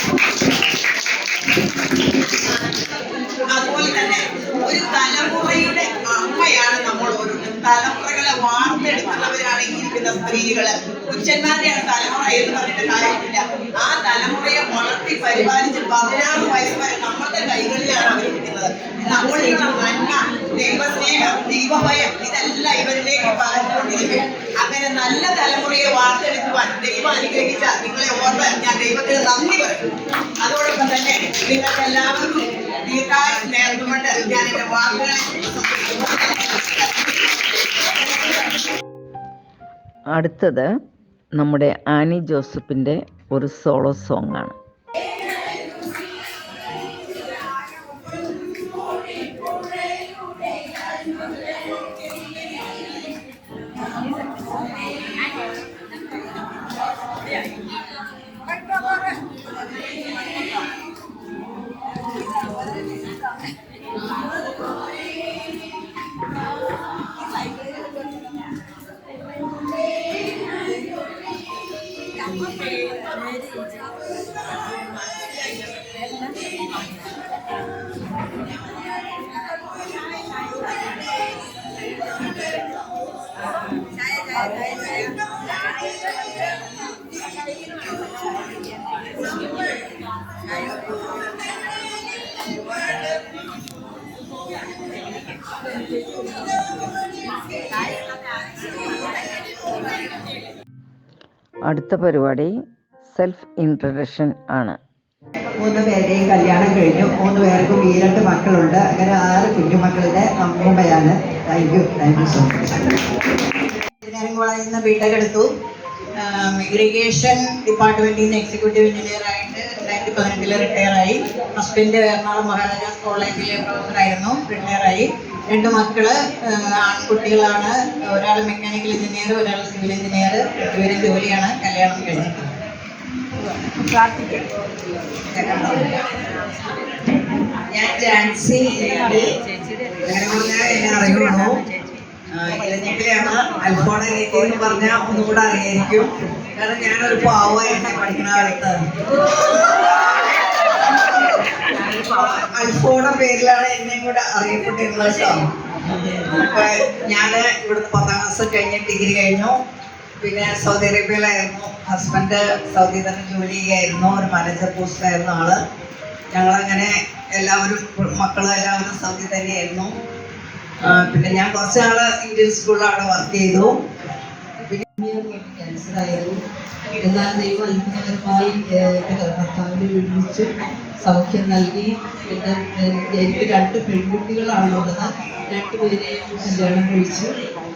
അതുപോലെ തന്നെ ഒരു തലമുറയുടെ അമ്മയാണ് നമ്മൾ ഓരോരുത്തരും. തലമുറകളെ വാർത്തെടുക്കുന്നവരാണ് ഈ ഇരിക്കുന്ന സ്ത്രീകള്. പുരുഷന്മാരുടെയാണ് തലമുറ എന്ന് പറഞ്ഞിട്ട് കാര്യമില്ല. ആ തലമുറയെ വളർത്തി പരിപാലിച്ച് 16 വയസ്സ് വരെ നമ്മളുടെ കൈകളിലാണ് അവരിരിക്കുന്നത്. നമ്മളിലുള്ള നന്മ, ദൈവസ്നേഹം, ദൈവഭയം ഇതെല്ലാം ഇവരിലേക്ക് പകർന്നുകൊണ്ടിരിക്കും. അങ്ങനെ നല്ല തലമുറയെ വാർത്തെടുക്കുവാൻ ദൈവം അനുഗ്രഹിച്ച നിങ്ങളെ ഓർത്ത് ഞാൻ ദൈവത്തിന് നന്ദി പറയും. അതോടൊപ്പം തന്നെ നിങ്ങൾക്ക് എല്ലാവർക്കും ദീർഘായുസ്സ് നേർന്നുകൊണ്ട് ഞാൻ എന്റെ വാക്കുകളെ അടുത്തത് നമ്മുടെ ആനി ജോസഫിൻ്റെ ഒരു സോളോ സോങ് ആണ്. അടുത്ത പരിപാടി സെൽഫ് ഇൻട്രഡക്ഷൻ ആണ്. 3 പേരുടെയും കല്യാണം കഴിഞ്ഞു. 3 പേർക്കും 2 മക്കളുണ്ട്. അങ്ങനെ 6 കുഞ്ഞുമക്കളുടെ അമ്മൂമ്മയാണ്. Thank you so much. Engineering കോളേജിൽ നിന്ന് ബിടെക് എടുത്തു. ഇറിഗേഷൻ ഡിപ്പാർട്ട്മെന്റിൽ നിന്ന് എക്സിക്യൂട്ടീവ് എഞ്ചിനീയർ ആയിട്ട് 2015 റിട്ടയർ ആയി. ഹസ്ബൻഡ് എറണാകുളം മഹാരാജാസ് കോളേജിലെ പ്രൊഫസറായിരുന്നു, റിട്ടയർ ആയി. 2 മക്കള് ആൺകുട്ടികളാണ്. ഒരാൾ മെക്കാനിക്കൽ എഞ്ചിനീയർ, ഒരാൾ സിവിൽ എഞ്ചിനീയർ. 2 പേരും ജോലിയാണ്. കല്യാണം കഴിഞ്ഞിട്ടുണ്ട്. ഞാൻ ജാൻസി. അങ്ങനെ പറഞ്ഞാൽ എന്നെ അറിയുള്ളൂ. ഇലഞ്ഞിക്കലാണ്. അൽഫോണ എന്ന് പറഞ്ഞാൽ ഒന്നുകൂടെ അറിയായിരിക്കും. കാരണം ഞാനൊരു പാവമായിട്ട് പഠിക്കുന്ന കാലത്ത് അൽഫോണ പേരിലാണ് എന്നെ കൂടെ അറിയപ്പെട്ടിരുന്നത് കേട്ടോ. അപ്പൊ ഞാന് ഇവിടുന്ന് 10ാം ക്ലാസ് കഴിഞ്ഞ് ഡിഗ്രി കഴിഞ്ഞു. പിന്നെ സൗദി അറേബ്യയിലായിരുന്നു. ഹസ്ബൻഡ് സൗദി തന്നെ ജോലി ചെയ്യായിരുന്നു. ഒരു മാനേജർ പോസ്റ്റിലായിരുന്നു ആള്. ഞങ്ങളങ്ങനെ എല്ലാവരും മക്കളും എല്ലാവരും സൗദി തന്നെയായിരുന്നു. പിന്നെ ഞാൻ കുറച്ച് നാള് ഇന്ത്യൻ സ്കൂളിലാണ് വർക്ക് ചെയ്തു. പിന്നെ ക്യാൻസർ ആയിരുന്നു. എന്നാൽ ദൈവം അത്ഭുതകരമായി എൻ്റെ ഭർത്താവിനെ വിളിച്ച് സൗഖ്യം നൽകി. പിന്നെ എനിക്ക് 2 പെൺകുട്ടികളാണുള്ളത്. 2 പേരെയും കല്യാണം കഴിച്ചു.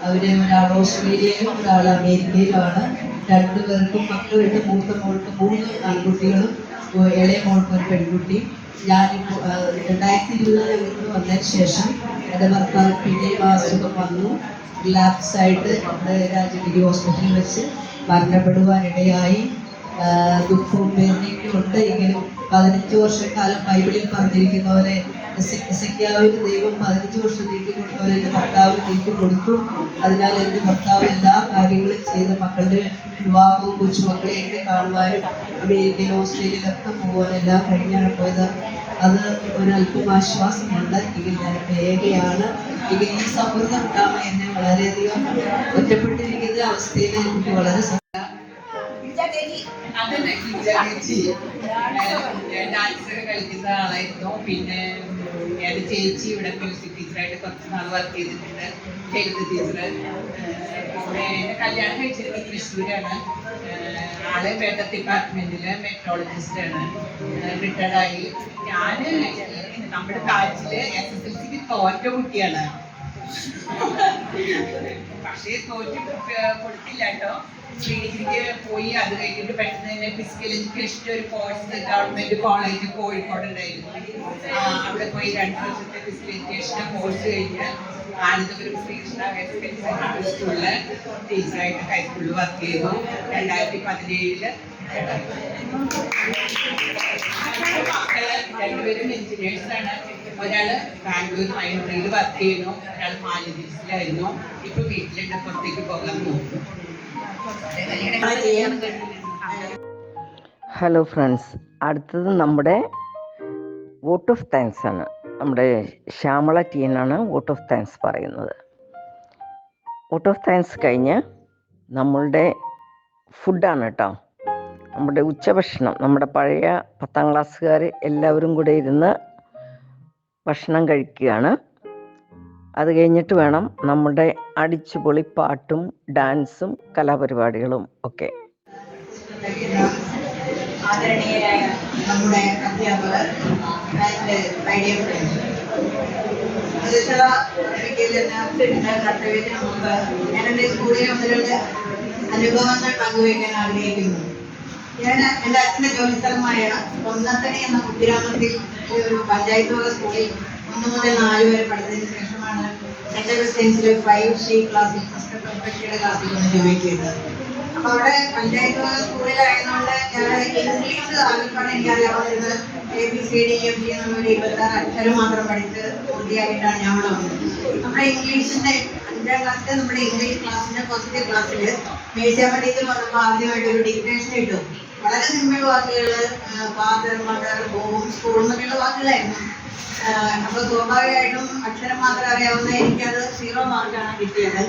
അവര് ഒരാൾ ഓസ്ട്രേലിയയിലും ഒരാൾ അമേരിക്കയിലുമാണ്. 2 പേർക്കും മക്കളുണ്ട്. മൂത്ത മോൾക്ക് 3 ആൺകുട്ടികളും ഇളയ മോൾക്ക് ഒരു പെൺകുട്ടി. ഞാനിപ്പോൾ 2020 ഞങ്ങൾക്ക് വന്നതിന് ശേഷം എൻ്റെ ഭർത്താവ് പിന്നെയും അസുഖം വന്നു. ലാപ്സായിട്ട് രാജഗിരി ഹോസ്പിറ്റലിൽ വെച്ച് മരണപ്പെടുവാനിടയായി. ദുഃഖവും വേദനയും ഉണ്ട്. എങ്കിലും 15 വർഷക്കാലം ബൈബിളിൽ പറഞ്ഞിരിക്കുന്ന പോലെ എസെക്കിയാവിന് ദൈവം 15 വർഷം നീട്ടിക്കൊടുത്തവരെ എൻ്റെ ഭർത്താവ് നീട്ടിക്കൊടുത്തു. അതിനാൽ എൻ്റെ ഭർത്താവ് എല്ലാ കാര്യങ്ങളും ചെയ്ത് മക്കളുടെ വിവാഹവും കൊച്ചുമക്കളെയൊക്കെ കാണുവാനും അമേരിക്കയിൽ ഓസ്ട്രേലിയയിലൊക്കെ പോകാൻ എല്ലാം കഴിഞ്ഞാണ് പോയത്. അത് ഒരല്പം ആശ്വാസമുണ്ട്. എങ്കിൽ ഞാൻ ഏകയാണ്. എങ്കിൽ ഈ സൗഹൃദം ഉണ്ടാകുമ്പോൾ എന്നെ വളരെയധികം ഒറ്റപ്പെട്ടിരിക്കുന്ന അവസ്ഥയിൽ എനിക്ക് വളരെ ഡാൻസ് കളിക്കുന്ന ആളായിരുന്നു. പിന്നെ എൻ്റെ ചേച്ചി ഇവിടെ മ്യൂസിക് ടീച്ചറായിട്ട് കുറച്ച് നാൾ വർക്ക് ചെയ്തിട്ടുണ്ട്. Health teacher. പിന്നെ എൻ്റെ കല്യാണം കഴിച്ചിരുന്നത് തൃശ്ശൂരാണ്. ആള് വെതർ ഡിപ്പാർട്ട്മെന്റില് മെട്രോളജിസ്റ്റാണ്. റിട്ടയർഡായി. ഞാന് നമ്മുടെ കാച്ചില് SSLCക്ക് തോറ്റ കുട്ടിയാണ്. പക്ഷേ തോറ്റ് കൊടുത്തില്ല കേട്ടോ. ഡിഗ്രിക്ക് പോയി. അത് കഴിഞ്ഞിട്ട് പെട്ടെന്ന് തന്നെ ഫിസിക്കൽ എഡ്യൂക്കേഷൻ്റെ ഒരു കോഴ്സ് ഗവൺമെന്റ് കോളേജ് കോഴിക്കോട് ഉണ്ടായിരുന്നു. അവിടെ പോയി 2 വർഷത്തെ ഫിസിക്കൽ എഡ്യൂക്കേഷൻ്റെ കോഴ്സ് കഴിഞ്ഞ് ആനന്ദപുരം ശ്രീകൃഷ്ണ ഹയർ സെക്കൻഡറി സ്കൂളില് ടീച്ചറായിട്ട് ഹൈസ്കൂളിൽ വർക്ക് ചെയ്തു. 2017 മക്കള് രണ്ടുപേരും എഞ്ചിനീയേഴ്സാണ്. ഒരാള് ബാംഗ്ലൂർ മൈൻട്രിയിൽ വർക്ക് ചെയ്യുന്നു, ഒരാൾ മാലിദ്വീപ്സിലായിരുന്നു. ഇപ്പൊ വീട്ടിലുണ്ട്, പുറത്തേക്ക് പോകാൻ നോക്കും. ഹലോ ഫ്രണ്ട്സ്, അടുത്തത് നമ്മുടെ വോട്ട് ഓഫ് താങ്ക്സ് ആണ്. നമ്മുടെ ശ്യാമള ടീനാണ് വോട്ട് ഓഫ് താങ്ക്സ് പറയുന്നത്. വോട്ട് ഓഫ് താങ്ക്സ് കഴിഞ്ഞ് നമ്മളുടെ ഫുഡാണ് കേട്ടോ, നമ്മുടെ ഉച്ചഭക്ഷണം. നമ്മുടെ പഴയ 10ാം ക്ലാസ്സുകാർ എല്ലാവരും കൂടെ ഇരുന്ന് ഭക്ഷണം കഴിക്കുകയാണ്. അത് കഴിഞ്ഞിട്ട് വേണം നമ്മുടെ അടിച്ചുപൊളി പാട്ടും ഡാൻസും കലാപരിപാടികളും ഒക്കെ. ആദരണീയരായ നമ്മുടെ അധ്യാപകർ ആൻഡ് മൈ ഡിയർ ഫ്രണ്ട്സ്, പ്രതിഷ്ഠ കർത്തവ്യത്തിന് മുമ്പ് ഞാൻ എൻ്റെ സ്കൂളിലെ 1-2 അനുഭവങ്ങൾ പങ്കുവയ്ക്കാൻ ആഗ്രഹിക്കുന്നു. ഞാൻ എൻ്റെ അച്ഛൻ്റെ ജോലിസ്ഥലമായ ഒന്നത്തണി എന്ന കുഗ്രാമത്തിൽ ഒരു പഞ്ചായത്ത് വക സ്കൂളിൽ 1 മുതൽ 4 വരെ പഠിച്ചതിന് ശേഷമാണ് സെൻട്രൽ ക്രിസ്ത്യൻസിലെ 5C ക്ലാസ്സിൽ സിസ്റ്റർ പെർഫെക്ഷയുടെ ക്ലാസ്സിൽ ഒന്ന് ജോയിൻ ചെയ്തത്. അപ്പൊ അവിടെ പഞ്ചായത്ത് സ്കൂളിലായതുകൊണ്ട് ഞാൻ ഇംഗ്ലീഷ് ആകെപ്പാടെ എനിക്കറിയാവുന്നത് ABCDEFG എന്നൊരു 26 അക്ഷരം മാത്രം പഠിച്ച് പൂർത്തിയായിട്ടാണ് ഞാൻ അവിടെ വന്നത്. നമ്മുടെ ഇംഗ്ലീഷിന്റെ 5ാം ക്ലാസ്സിലെ നമ്മുടെ ഇംഗ്ലീഷ് ക്ലാസ്സിന്റെ ഫസ്റ്റ് ക്ലാസ്സിൽ മേഴ്സിയമ്മ ടീച്ചർ വന്നപ്പോൾ ആദ്യമായിട്ട് ഒരു ഡിക്റ്റേഷൻ ഇട്ടു. വളരെ സിമ്പിൾ വാക്കുകൾ, ഫാദർ, മദർ, ഹോം, സ്കൂൾ എന്നൊക്കെയുള്ള വാക്കുകളായിരുന്നു. അപ്പൊ സ്വാഭാവികമായിട്ടും അക്ഷരം മാത്രം അറിയാവുന്ന എനിക്കത് 0 മാർക്കാണ് കിട്ടിയത്.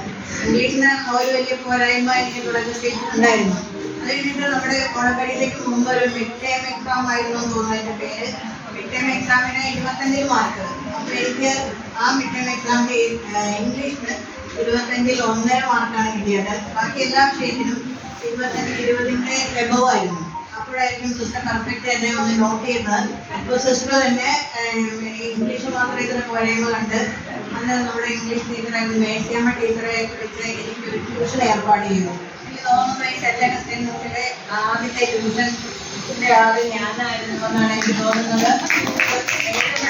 ഇംഗ്ലീഷിന് ഒരു വലിയ പോരായ്മ എനിക്ക് തുടക്കത്തിൽ ഉണ്ടായിരുന്നു. അത് കഴിഞ്ഞിട്ട് നമ്മുടെ ഓണപ്പടിയിലേക്ക് മുമ്പ് ഒരു മിഡ് ടേം എക്സാം ആയിരുന്നു എന്ന് തോന്നുന്നു എൻ്റെ പേര്. മിഡ് ടേം എക്സാമിന് 25 മാർക്ക്. അപ്പൊ എനിക്ക് ആ മിഡ് ടേം എക്സാമിന് ഇംഗ്ലീഷിന് 25ൽ 1.5 മാർക്കാണ് കിട്ടിയത്. ബാക്കി എല്ലാ വിഷയത്തിനും 25-20ന്റെ എബവ് ആയിരുന്നു. അപ്പോഴായിരിക്കും സിസ്റ്റർ പെർഫെക്റ്റ് എന്നെ ഒന്ന് നോട്ട് ചെയ്തത്. അപ്പോൾ സിസ്റ്റർ തന്നെ ഇംഗ്ലീഷ് മാത്രം ഇതിന് പോരായ്മ കണ്ട് അന്ന് നമ്മുടെ ഇംഗ്ലീഷ് ടീച്ചറായിരുന്നു മേഴ്സിയമ്മ ടീച്ചറെ വിളിച്ച് എനിക്കൊരു ട്യൂഷൻ ഏർപ്പാട് ചെയ്തു. എനിക്ക് തോന്നുന്നു ഈ സെന്റ് അഗസ്റ്റിൻസിലെ ആദ്യത്തെ ട്യൂഷൻ്റെ ആള് ഞാനായിരുന്നു എന്നാണ് എനിക്ക് തോന്നുന്നത്.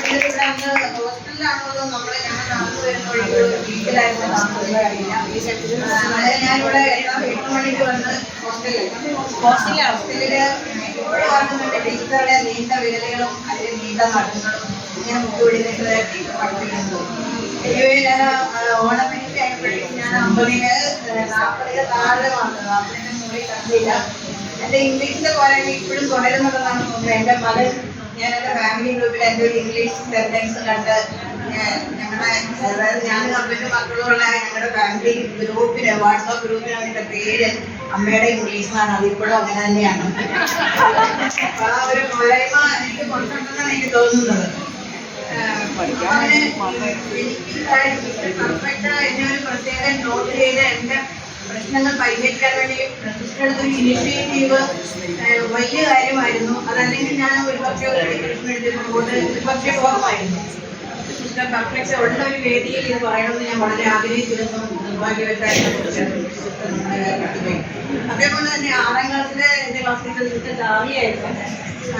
ഇവിടെ അന്ന് ഹോസ്റ്റലിലാണോ നമ്മൾ ഞങ്ങൾ നടന്നു വരുന്ന വഴിക്ക് വീട്ടിലായിരുന്നു താമസിക്കാൻ കഴിയില്ല. അതായത് ഞാനിവിടെ 8 മണിക്ക് വന്ന് ഹോസ്റ്റലില് ഇപ്പോൾ കാണുന്നുണ്ട് ടീച്ചറുടെ നീണ്ട വിരലുകളും അതിന്റെ നീണ്ട നഖങ്ങളും ഇങ്ങനെ മുട്ടുപിടിച്ചിട്ട് ടീച്ചർ പഠിപ്പിക്കുന്നത്. ഞാൻ ഓണപ്പരീക്ഷ ആയപ്പോഴേക്കും ഞാൻ 40-ന് താഴെ വന്നത്, 40ന്റെ മുകളിൽ കണ്ടില്ല. എൻ്റെ ഇംഗ്ലീഷിന്റെ പോരായ്മ ഇപ്പോഴും തുടരുന്നതെന്നാണ് തോന്നുന്നത്. എൻ്റെ മകൻ, ഞാൻ എൻ്റെ ഫാമിലി ഗ്രൂപ്പിൽ എൻ്റെ ഒരു ഇംഗ്ലീഷ് സെന്റൻസ് കണ്ട് ഞങ്ങളുടെ, അതായത് ഞാൻ ഹസ്ബൻഡ് മക്കളുള്ള ഞങ്ങളുടെ ഫാമിലി ഗ്രൂപ്പിന്, വാട്സാപ്പ് ഗ്രൂപ്പിന് എൻ്റെ പേര് അമ്മയുടെ ഇംഗ്ലീഷ് എന്നാണ്. അതിപ്പോഴും അങ്ങനെ തന്നെയാണ്. ആ ഒരു പോരായ്മ എനിക്ക് കുറച്ചുണ്ടെന്നാണ് എനിക്ക് തോന്നുന്നത്. പെർഫെക്റ്റ് എന്നെ ഒരു പ്രത്യേകം നോട്ട് ചെയ്ത് എൻ്റെ പ്രശ്നങ്ങൾ പരിഹരിക്കാൻ വേണ്ടി സിസ്റ്ററുടെ ഇനിഷ്യേറ്റീവ് വലിയ കാര്യമായിരുന്നു. അതല്ലെങ്കിൽ ഞാൻ ഒരുപക്ഷെ ഒരു ഡിസ്കഷൻ എടുത്തിട്ടുകൊണ്ട് ഒരുപക്ഷെ പോകുമായിരുന്നു. സിസ്റ്റർ പെർഫെക്റ്റ് ഉള്ള ഒരു വേദിയിൽ ഇത് പറയണമെന്ന് ഞാൻ വളരെ ആഗ്രഹിച്ചിരുന്നു. നിർഭാഗ്യവശായിട്ട് അതേപോലെ തന്നെ 6ാം ക്ലാസ്സിലെ എൻ്റെ ക്ലാസ് ടീച്ചർ സിസ്റ്റർ ചാർലിയായിരുന്നു.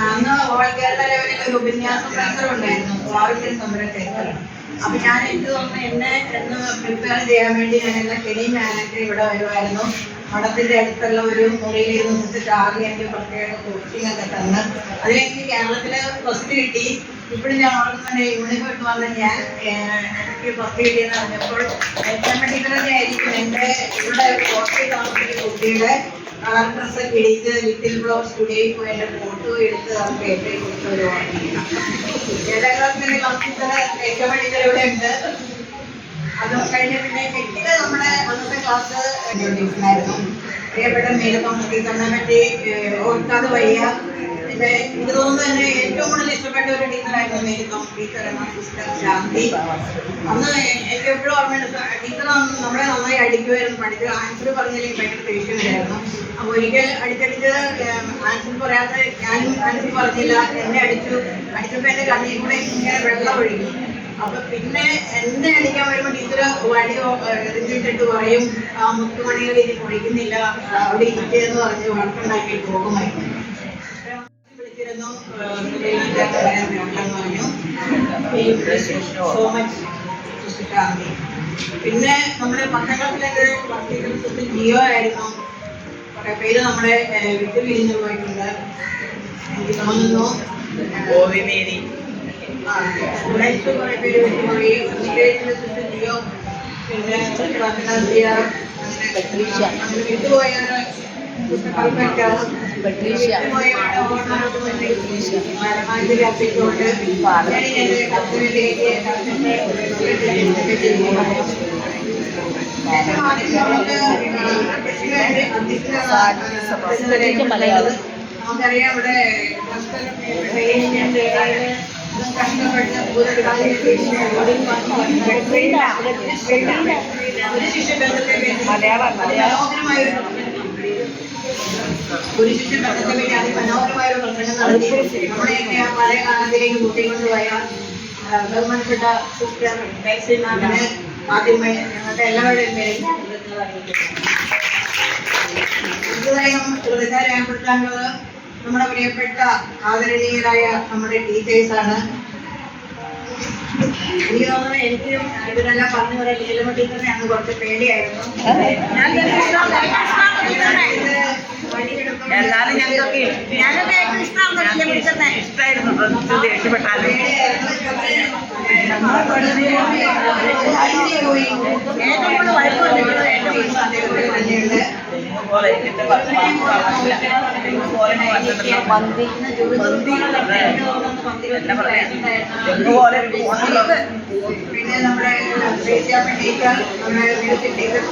അന്ന് ഓൾ കേരള ലെവലിൽ ഒരു ഉപന്യാസ മത്സരം ഉണ്ടായിരുന്നു, സ്വാതന്ത്ര്യ സമര ചരിത്രം. അപ്പൊ ഞാൻ എനിക്ക് തോന്നുന്നു എന്നെ എന്ന് പ്രിപ്പയർ ചെയ്യാൻ വേണ്ടി ഞാൻ എല്ലാ ശനി ഞായറാഴ്ച ഇവിടെ വരുമായിരുന്നു. മഠത്തിന്റെ അടുത്തുള്ള ഒരു മുറിയിലിരുന്ന് സിസ്റ്റർ ചാർലി എനിക്ക് പ്രത്യേക കോച്ചിങ് ഒക്കെ തന്ന് അതിലെനിക്ക് കേരളത്തില് ഫസ്റ്റ് കിട്ടി. ഇപ്പോഴും ഞാൻ ഓർക്കുന്നുണ്ട് യൂണിഫോം ഇട്ട് വന്ന് ഞാൻ എനിക്ക് ഫസ്റ്റ് കിട്ടിയെന്ന് പറഞ്ഞപ്പോൾ ടീച്ചർ തന്നെ ആയിരിക്കും എൻ്റെ ഇവിടെ ഹോസ്റ്റലിൽ താമസിക്കുന്ന കുട്ടിയുടെ കളർ ഡ്രസ്സൊക്കെ ഇടിച്ച് ലിറ്റിൽ ബ്ലോക്ക് സ്റ്റുഡിയോയിൽ പോയി എൻ്റെ ഫോട്ടോ എടുത്ത് നമുക്ക് ഏറ്റവും കൊടുത്ത ഒരു ഓർമ്മ. 7ാം ക്ലാസ്സിലെ ക്ലാസ് ടീച്ചർ ഏറ്റവും ടീച്ചർ ഇവിടെ ഉണ്ട്. അത് കഴിഞ്ഞ പിന്നെ എട്ടില് നമ്മുടെ അന്നത്തെ ക്ലാസ് ടീച്ചറായിരുന്നു. പ്രിയപ്പെട്ട മേലപ്പം ടീച്ചറിനെ പറ്റി ഓർക്കാതെ വയ്യ. പിന്നെ എനിക്ക് തോന്നുന്നു തന്നെ ഏറ്റവും കൂടുതൽ ഇഷ്ടപ്പെട്ട ഒരു ടീച്ചറായിരുന്നു മേലപ്പം ടീച്ചർ എന്ന സിസ്റ്റർ ശാന്തി. അന്ന് എനിക്ക് എപ്പോഴും ഓർമ്മയുണ്ട്, ടീച്ചർ നമ്മളെ നന്നായി അടിക്കുമായിരുന്നു. പഠിച്ച് ആൻസർ പറഞ്ഞില്ലെങ്കിൽ ഭയങ്കര ദേഷ്യമായിരുന്നു. അപ്പോൾ ഒരിക്കൽ അടിച്ചടിച്ച് ആൻസർ പറയാതെ ഞാനും ആൻസർ പറഞ്ഞില്ല, എന്നെ അടിച്ചപ്പോൾ എൻ്റെ കണ്ണിൽ കൂടെ ഇങ്ങനെ വെള്ളം ഒഴുകി. അപ്പൊ പിന്നെ എന്നെ അടിക്കാൻ വരുമ്പോൾ ടീച്ചർ വടി എറിഞ്ഞിട്ടിട്ട് പറയും, ആ മുത്തുമണികൾ ഇനി കുഴിക്കുന്നില്ല, അവിടെ ഇരിക്കുകയെന്ന് പറഞ്ഞ് വഴക്കുണ്ടാക്കിയിട്ട് പോകുമായിരുന്നു. വിളിച്ചിരുന്നു പറഞ്ഞു സോ മച്ച് ശാന്തി. പിന്നെ നമ്മുടെ പട്ടണത്തിലൊക്കെ വർക്ക് ചെയ്ത സിസ്റ്റർ ജിയോ ആയിരുന്നു. കുറെ പേര് നമ്മുടെ വിട്ടു പിരിഞ്ഞു പോയിട്ടുണ്ട്. എനിക്ക് തോന്നുന്നു കുറെ പേര് വിട്ടുപോയി. സിസ്റ്റർ ജിയോ, പിന്നെ അങ്ങനെ വിട്ടുപോയവര് നമുക്കറിയാം ഇവിടെ ഒരു ശിശു ബന്ധത്തെ പറ്റി അതിമനോഹരമായ ഒരു പ്രസംഗം നടത്തി നമ്മുടെയൊക്കെ പഴയ കാലത്തിലേക്ക് കൂട്ടിക്കൊണ്ടുപോയ ബഹുമാനപ്പെട്ട സിസ്റ്റർ ഡെൽസി മാമിന് ആദ്യമായി ഞങ്ങളുടെ എല്ലാവരുടെയും പേരിൽ അടുത്തതായി നമ്മൾ കൃതജ്ഞത രേഖപ്പെടുത്താനുള്ളത് നമ്മുടെ പ്രിയപ്പെട്ട ആദരണീയരായ നമ്മുടെ ടീച്ചേഴ്സാണ്. എനിക്ക് തോന്നുന്നു എനിക്കും ഇവരെല്ലാം പറഞ്ഞു പറയാൻ ലീലമ ടീച്ചറിനെ അന്ന് കുറച്ച് പേടിയായിരുന്നു. എല്ലാരും ഞങ്ങൾക്ക് ഇഷ്ടമായിരുന്നു. പിന്നെ നമ്മുടെ ടീച്ചർ, നമ്മുടെ മ്യൂസിക് ടീച്ചർ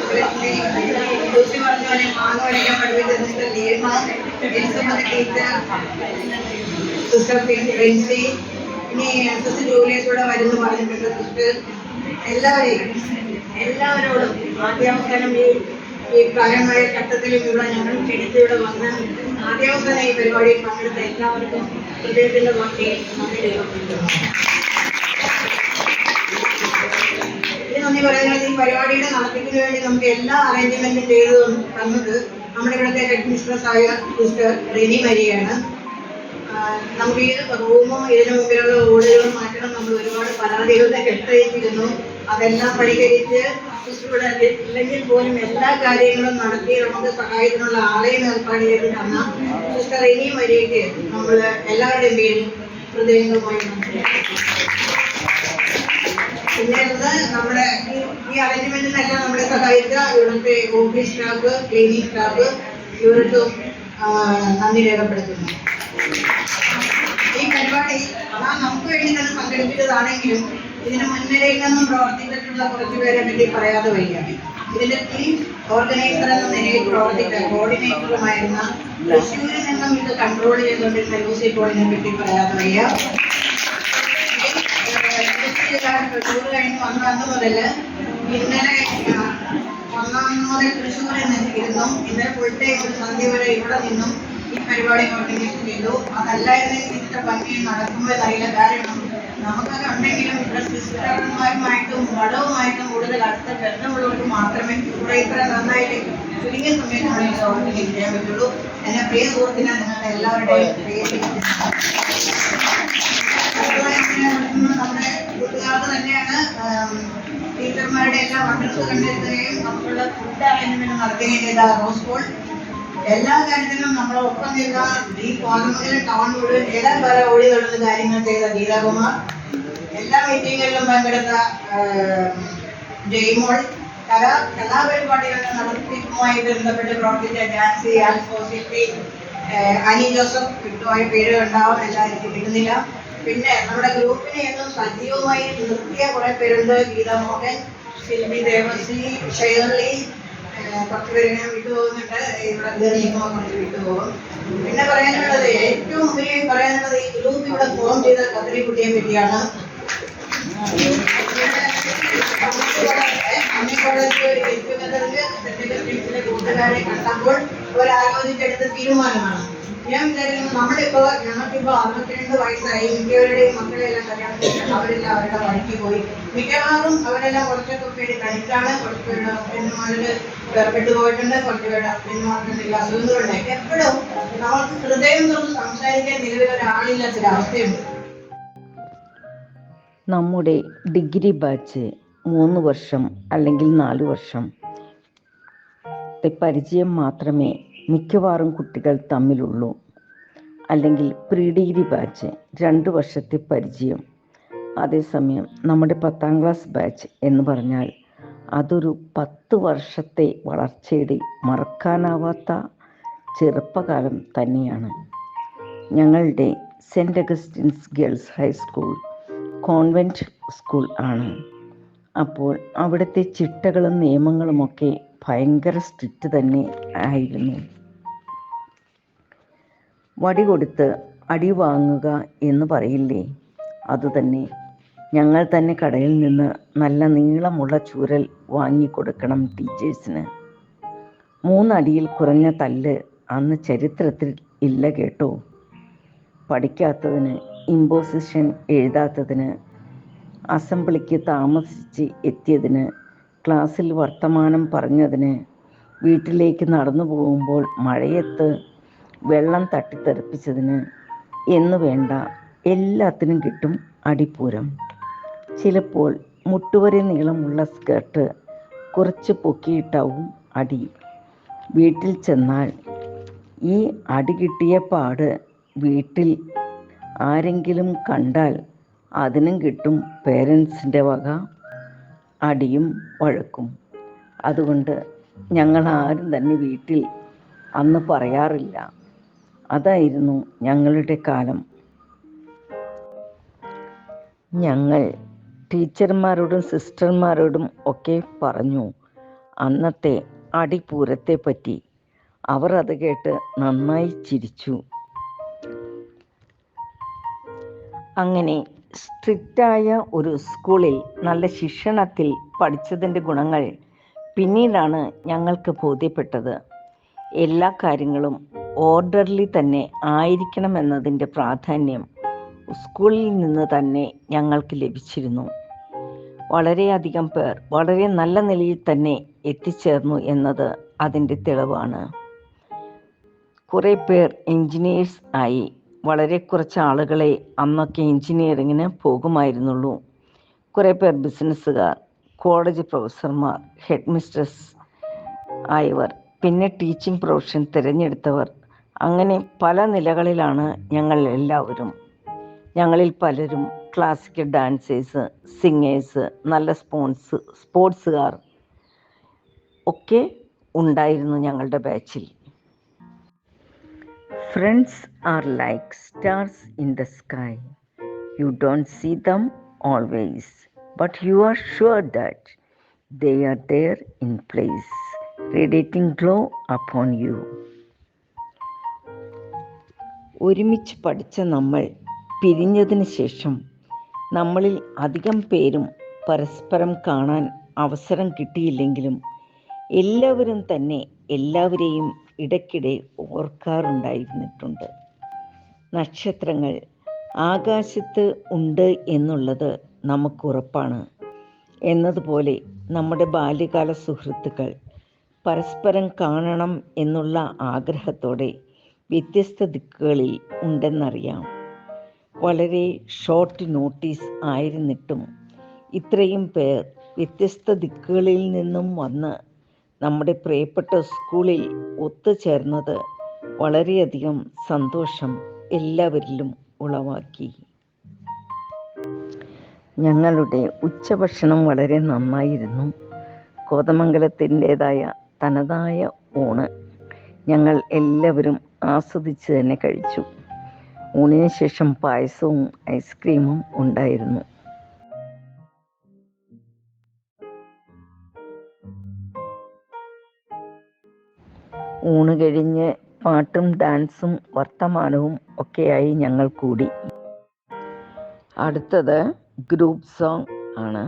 ലൂസി പറഞ്ഞ പോലെ മാങ്ങ വരയ്ക്കാൻ പഠിപ്പിച്ച sister Leema, teacher sister Princy, ഇനി സിസ്റ്റർ ജൂലിയസൂടെ വരുന്നു പറഞ്ഞിട്ടുണ്ട് സിസ്റ്റർ. എല്ലാവരോടും ആദ്യാവസാനം ഈ പ്രായമായ ഘട്ടത്തിലും ഇവിടെ ഞങ്ങൾ ക്ഷണിച്ചിവിടെ വന്ന് ആദ്യാവസാനം ഈ പരിപാടിയിൽ പങ്കെടുത്ത എല്ലാവർക്കും ഹൃദയത്തിന്റെ വാക്കിൽ നന്ദി രേഖപ്പെടുത്തുന്നു. നന്ദി പറയുന്നത് ഈ പരിപാടിയുടെ നടത്തിപ്പിന് വേണ്ടി നമുക്ക് എല്ലാ അറേഞ്ച്മെന്റും ചെയ്തു തന്നത് നമ്മുടെ ഇവിടുത്തെ ഹെഡ് മിസ്ട്രസ്സായ സിസ്റ്റർ റെനി മരിയാണ്. നമുക്ക് ഈ റൂമും ഇതിനു മുമ്പിലുള്ള ഓടുകളും മാറ്റണം നമ്മൾ ഒരുപാട് പരാതികളുടെ കെട്ടയച്ചിരുന്നു. അതെല്ലാം പരിഹരിച്ച് സിസ്റ്ററുടെ ഇല്ലെങ്കിൽ പോലും എല്ലാ കാര്യങ്ങളും നടത്തി നമുക്ക് സഹായത്തിനുള്ള ആളെയും ഏർപ്പാട് ചെയ്ത് തന്ന സിസ്റ്റർ റെനി മരിയയ്ക്ക് നമ്മൾ എല്ലാവരുടെയും പേരിൽ ഹൃദയങ്ങളുമായി പിന്നെ നമ്മുടെ ഈ അറേഞ്ച്മെന്റിനെല്ലാം നമ്മളെ സഹായിച്ച ഇവിടുത്തെ ഓഫീസ് സ്റ്റാഫ്, ക്ലീനിങ് സ്റ്റാഫ്, ഇവർക്കും നന്ദി രേഖപ്പെടുത്തുന്നു. ഈ പരിപാടി നമുക്ക് വേണ്ടി തന്നെ സംഘടിപ്പിച്ചതാണെങ്കിലും ഇതിന് മുൻനിരയിൽ നിന്നും പ്രവർത്തിച്ചിട്ടുള്ള കുറച്ചു പേരെ പറ്റി പറയാതെ വയ്യ. ഇതിന്റെ ടീം ഓർഗനൈസർ എന്ന നിലയിൽ പ്രവർത്തിച്ച കോർഡിനേറ്ററുമായിരുന്ന തൃശ്ശൂരിൽ നിന്നും ഇത് കൺട്രോൾ ചെയ്തുകൊണ്ടിരുന്ന ലൂസി പോളിനെ പറ്റി പറയാതെ വയ്യ. തൃശ്ശൂർ കഴിഞ്ഞ് വന്നു മുതൽ ഇന്നലെ മുതൽ തൃശ്ശൂരിൽ നിന്നിരുന്നു. ഇന്നലെ ഫുൾ ടൈം ഒരു സന്ധ്യ വരെ ഇവിടെ നിന്നും ഈ പരിപാടി ഓർഗനൈസ് ചെയ്തു. അതല്ലായിരുന്നെങ്കിൽ ഇതിന്റെ ഭംഗി നടക്കുമ്പോഴായില്ല. കാരണം നമുക്കൊക്കെ ഉണ്ടെങ്കിലും ഇവിടെ സിസ്റ്റർമാരുമായിട്ടും മഠവുമായിട്ടും കൂടുതൽ അടുത്ത ബന്ധമുള്ളവർക്ക് മാത്രമേ ഇവിടെ ഇത്ര നന്നായിട്ട് ചുരുങ്ങിയ സമയത്താണ് ഇത് ഓർഗനൈസ് ചെയ്യാൻ പറ്റുള്ളൂ. എന്നെ പ്രിയ സുഹൃത്തിനെ നിങ്ങളുടെ എല്ലാവരുടെയും പേരിൽ നമ്മുടെ കൂട്ടുകാർക്ക് തന്നെയാണ് ടീച്ചർമാരുടെ എല്ലാം വണ്ടർസ് കണ്ടെത്തുകയും നമുക്കുള്ള ഫുഡ് അറേഞ്ച്മെന്റ് നടത്തുകയും ചെയ്ത റോസ് ബോൾ. എല്ലാ കാര്യത്തിലും നമ്മളെ ഒപ്പം ചെയ്ത ഈ കോതമംഗലം ടൗൺ മുഴുവൻ ഏതാണ്ട് ഓടി നടന്ന കാര്യങ്ങൾ ചെയ്ത ഗീതാകുമാർ, എല്ലാ മീറ്റിങ്ങുകളിലും പങ്കെടുത്ത ജയ്മോൾ, കലാപരിപാടികളുടെ നടത്തിപ്പുമായി ബന്ധപ്പെട്ട് പ്രവർത്തിച്ച ജാൻസി, ആൽഫോസിറ്റി, അനി ജോസഫ്, വിട്ടുപോയ പേര് ഉണ്ടാവും, എല്ലാവർക്കും കിട്ടുന്നില്ല. പിന്നെ നമ്മുടെ ഗ്രൂപ്പിനെ എന്നും സജീവമായി നിർത്തിയ കുറെ പേരുണ്ട്. ഗീത മോഹൻ, ശില്പി ദേവശ്രീ, ഷെയർലി, കുറച്ച് പേര് ഇങ്ങനെ വിട്ടുപോകുന്നുണ്ട്. ഇവിടെ കയറിയിരിക്കുമ്പോൾ കുറച്ച് വിട്ടുപോകും. പിന്നെ പറയാനുള്ളത്, ഏറ്റവും ഉപരി പറയാനുള്ളത്, ഈ ഗ്രൂപ്പ് ഇവിടെ ഫോം ചെയ്ത കത്തിരിക്കുട്ടിയെ പറ്റിയാണ്. കൂട്ടുകാരെ കണ്ടപ്പോൾ അവരാലോചിച്ചെടുത്ത തീരുമാനമാണ്. ഞാൻ വിചാരിക്കുന്നു നമ്മളിപ്പോ ഞങ്ങൾക്കിപ്പോ 62 വയസ്സായി. മിക്കവരുടെയും മക്കളെല്ലാം കല്യാണം കഴിച്ചിട്ട് അവരെല്ലാം അവരുടെ വഴിക്ക് പോയി. മിക്കവാറും അവരെല്ലാം കുറച്ചൊക്കെ പേര് തനിച്ചാണ്. കുറച്ച് പേരുടെ ഹസ്ബൻഡുമാരില് വേർപെട്ടു പോയിട്ടുണ്ട്. കുറച്ച് പേരുടെ ഹസ്ബൻഡുമാർക്ക് എന്തെങ്കിലും അസുഖങ്ങളുണ്ട്. എപ്പോഴും നമുക്ക് ഹൃദയം തുറന്ന് സംസാരിക്കാൻ നിലവിലൊരാളില്ലാത്തൊരവസ്ഥയുണ്ട്. നമ്മുടെ ഡിഗ്രി ബാച്ച് 3 വർഷം അല്ലെങ്കിൽ 4 വർഷം പരിചയം മാത്രമേ മിക്കവാറും കുട്ടികൾ തമ്മിലുള്ളൂ. അല്ലെങ്കിൽ പ്രീ ഡിഗ്രി ബാച്ച് 2 വർഷത്തെ പരിചയം. അതേസമയം നമ്മുടെ 10ാം ക്ലാസ് ബാച്ച് എന്ന് പറഞ്ഞാൽ അതൊരു 10 വർഷത്തെ വളർച്ചയുടെ മറക്കാനാവാത്ത ചെറുപ്പകാലം തന്നെയാണ്. ഞങ്ങളുടെ Saint Augustine's Girls High School convent school ആണ്. അപ്പോൾ അവിടുത്തെ ചിട്ടകളും നിയമങ്ങളുമൊക്കെ ഭയങ്കര സ്ട്രിക്റ്റ് തന്നെ ആയിരുന്നു. വടി കൊടുത്ത് അടി വാങ്ങുക എന്ന് പറയില്ലേ, അതുതന്നെ. ഞങ്ങൾ തന്നെ കടയിൽ നിന്ന് നല്ല നീളമുള്ള ചൂരൽ വാങ്ങിക്കൊടുക്കണം ടീച്ചേഴ്സിന്. 3 അടിയിൽ കുറഞ്ഞ തല്ല് അന്ന് ചരിത്രത്തിൽ ഇല്ല കേട്ടോ. പഠിക്കാത്തതിന്, ഇമ്പോസിഷൻ എഴുതാത്തതിന്, അസംബ്ലിക്ക് താമസിച്ച് എത്തിയതിന്, ക്ലാസ്സിൽ വർത്തമാനം പറഞ്ഞതിന്, വീട്ടിലേക്ക് നടന്നു പോകുമ്പോൾ മഴയത്ത് വെള്ളം തട്ടിത്തെറിപ്പിച്ചതിന് എന്നു വേണ്ട എല്ലാത്തിനും കിട്ടും അടിപ്പൂരം. ചിലപ്പോൾ മുട്ടുവരെ നീളമുള്ള സ്കേർട്ട് കുറച്ച് പൊക്കിയിട്ടാവും അടി. വീട്ടിൽ ചെന്നാൽ ഈ അടി കിട്ടിയ പാട് വീട്ടിൽ ആരെങ്കിലും കണ്ടാൽ അതിനും കിട്ടും പേരൻസിൻ്റെ വക അടിയും വഴക്കും. അതുകൊണ്ട് ഞങ്ങൾ ആരും തന്നെ വീട്ടിൽ അന്ന് പറയാറില്ല. അതായിരുന്നു ഞങ്ങളുടെ കാലം. ഞങ്ങൾ ടീച്ചർമാരോടും സിസ്റ്റർമാരോടും ഒക്കെ പറഞ്ഞു അന്നത്തെ അടിപൂരത്തെ പറ്റി. അവർ അത് കേട്ട് നന്നായി ചിരിച്ചു. അങ്ങനെ സ്ട്രിക്റ്റായ ഒരു സ്കൂളിൽ നല്ല ശിക്ഷണത്തിൽ പഠിച്ചതിൻ്റെ ഗുണങ്ങൾ പിന്നീടാണ് ഞങ്ങൾക്ക് ബോധ്യപ്പെട്ടത്. എല്ലാ കാര്യങ്ങളും ഓർഡർലി തന്നെ ആയിരിക്കണമെന്നതിൻ്റെ പ്രാധാന്യം സ്കൂളിൽ നിന്ന് തന്നെ ഞങ്ങൾക്ക് ലഭിച്ചിരുന്നു. വളരെയധികം പേർ വളരെ നല്ല നിലയിൽ തന്നെ എത്തിച്ചേർന്നു എന്നത് അതിൻ്റെ തെളിവാണ്. കുറേ പേർ എൻജിനീയേഴ്സ് ആയി. വളരെ കുറച്ച് ആളുകളെ അന്നൊക്കെ എൻജിനീയറിങ്ങിന് പോകുമായിരുന്നുള്ളൂ. കുറേ പേർ ബിസിനസ്സുകാർ, കോളേജ് പ്രൊഫസർമാർ, ഹെഡ് മിസ്ട്രസ് ആയവർ, പിന്നെ ടീച്ചിങ് പ്രൊഫഷൻ തിരഞ്ഞെടുത്തവർ. അങ്ങനെ പല നിലകളിലാണ് ഞങ്ങൾ എല്ലാവരും. ഞങ്ങളിൽ പലരും ക്ലാസിക്കൽ ഡാൻസേഴ്സ്, സിംഗേഴ്സ്, നല്ല സ്പോർട്സുകാർ ഒക്കെ ഉണ്ടായിരുന്നു ഞങ്ങളുടെ ബാച്ചിൽ. Friends are like stars in the sky. You don't see them always, but you are sure that they are there in place, radiating glow upon you. ഒരുമിച്ച് പഠിച്ച നമ്മൾ പിരിഞ്ഞതിന് ശേഷം നമ്മളിൽ അധികം പേരും പരസ്പരം കാണാൻ അവസരം കിട്ടിയില്ലെങ്കിലും എല്ലാവരും തന്നെ എല്ലാവരെയും ഇടയ്ക്കിടെ ഓർക്കാറുണ്ടായിരുന്നിട്ടുണ്ട്. നക്ഷത്രങ്ങൾ ആകാശത്ത് ഉണ്ട് എന്നുള്ളത് നമുക്കുറപ്പാണ് എന്നതുപോലെ നമ്മുടെ ബാല്യകാല സുഹൃത്തുക്കൾ പരസ്പരം കാണണം എന്നുള്ള ആഗ്രഹത്തോടെ വ്യത്യസ്ത ദിക്കുകളിൽ ഉണ്ടെന്നറിയാം. വളരെ ഷോർട്ട് നോട്ടീസ് ആയിരുന്നിട്ടും ഇത്രയും പേർ വ്യത്യസ്ത ദിക്കുകളിൽ നിന്നും വന്ന് നമ്മുടെ പ്രിയപ്പെട്ട സ്കൂളിൽ ഒത്തുചേർന്നത് വളരെയധികം സന്തോഷം എല്ലാവരിലും ഉളവാക്കി. ഞങ്ങളുടെ ഉച്ചഭക്ഷണം വളരെ നന്നായിരുന്നു. കോതമംഗലത്തിൻ്റെതായ തനതായ ഊണ് ഞങ്ങൾ എല്ലാവരും ആസ്വദിച്ച് തന്നെ കഴിച്ചു. ഊണിന് ശേഷം പായസവും ഐസ്ക്രീമും ഉണ്ടായിരുന്നു. ഊണ് കഴിഞ്ഞ് പാട്ടും ഡാൻസും വർത്തമാനവും ഒക്കെയായി ഞങ്ങൾ കൂടി. അടുത്തത് ഗ്രൂപ്പ് സോങ് ആണ്.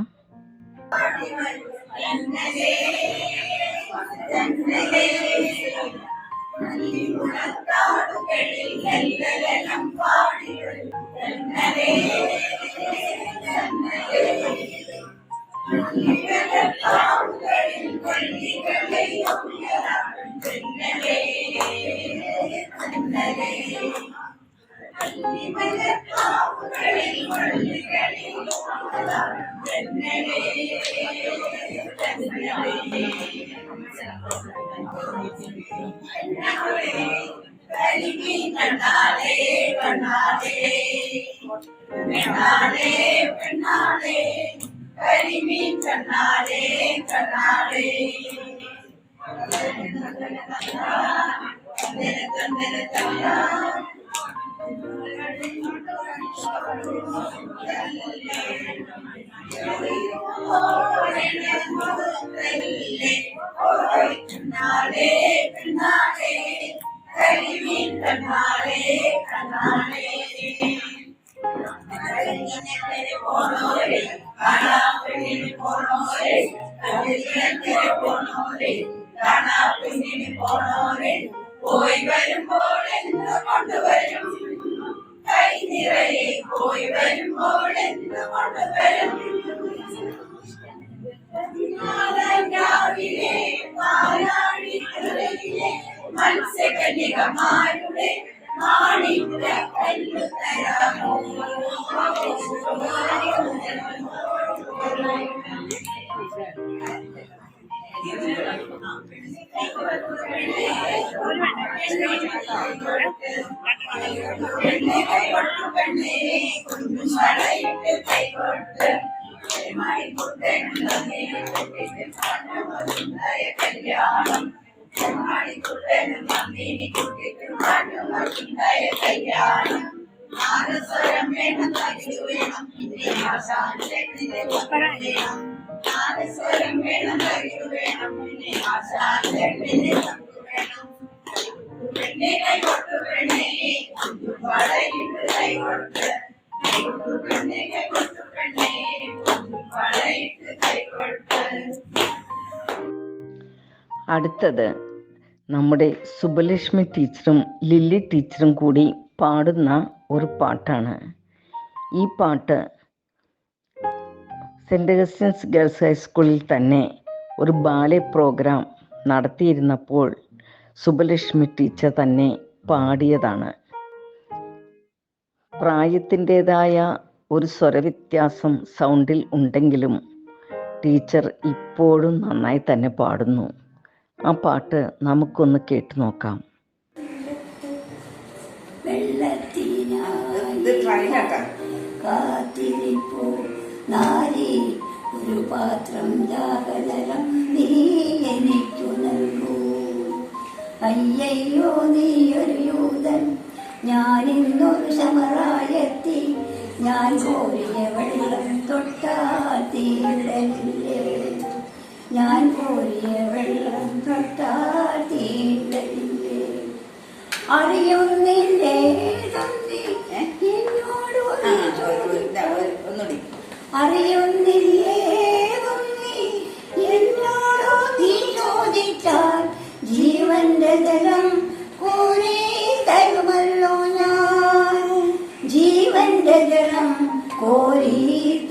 അടുത്തത് നമ്മുടെ സുബലക്ഷ്മി ടീച്ചറും ലില്ലി ടീച്ചറും കൂടി പാടുന്ന ഒരു പാട്ടാണ്. ഈ പാട്ട് സെൻറ് അഗസ്റ്റിൻസ് ഗേൾസ് ഹൈസ്കൂളിൽ തന്നെ ഒരു ബാലെ പ്രോഗ്രാം നടത്തിയിരുന്നപ്പോൾ സുബലക്ഷ്മി ടീച്ചർ തന്നെ പാടിയതാണ്. പ്രായത്തിൻ്റെതായ ഒരു സ്വരവ്യത്യാസം സൗണ്ടിൽ ഉണ്ടെങ്കിലും ടീച്ചർ ഇപ്പോഴും നന്നായി തന്നെ പാടുന്നു. ആ പാട്ട് നമുക്കൊന്ന് കേട്ടു നോക്കാം. കാത്തിരിപ്പോ നാരി ഒരു പാത്രം ജാഗരം നീ എനിക്കു നൽകൂ. അയ്യയ്യോ നീയൊരു യൂതൻ, ഞാനിന്നൊരു ശമറായെത്തി, ഞാൻ കോരിയ വെള്ളം തൊട്ടാൽ തീണ്ടല്ലേ, ഞാൻ കോരിയ വെള്ളം തൊട്ടാൽ തീണ്ടല്ലേ. അറിയുന്നില്ലേ എന്നോട് അറിയുന്നില്ലേ എന്നോടോ നീ ചോദിച്ചാൽ ജീവന്റെ ജലം കോരി തരുമല്ലോ ഞാൻ, ജീവന്റെ ജലം കോരി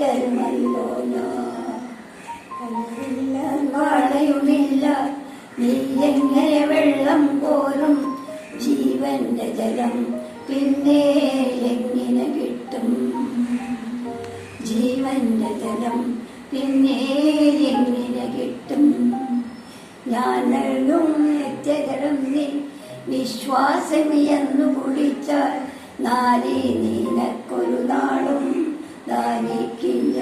തരുമല്ലോ ഞാൻ. വാടയുമില്ല നീ എങ്ങനെ വെള്ളം കോരും, ജീവന്റെ ജലം പിന്നെ എങ്ങനെ കിട്ടും, ജീവന്റെ ജലം പിന്നെ എങ്ങനെ കിട്ടും. ഞാൻ നൽകും നിത്യജലം നീ വിശ്വാസമിയെന്നു കുടിച്ചാൽ നാരി നിനക്കൊരു നാളും ദാഹിക്കില്ല,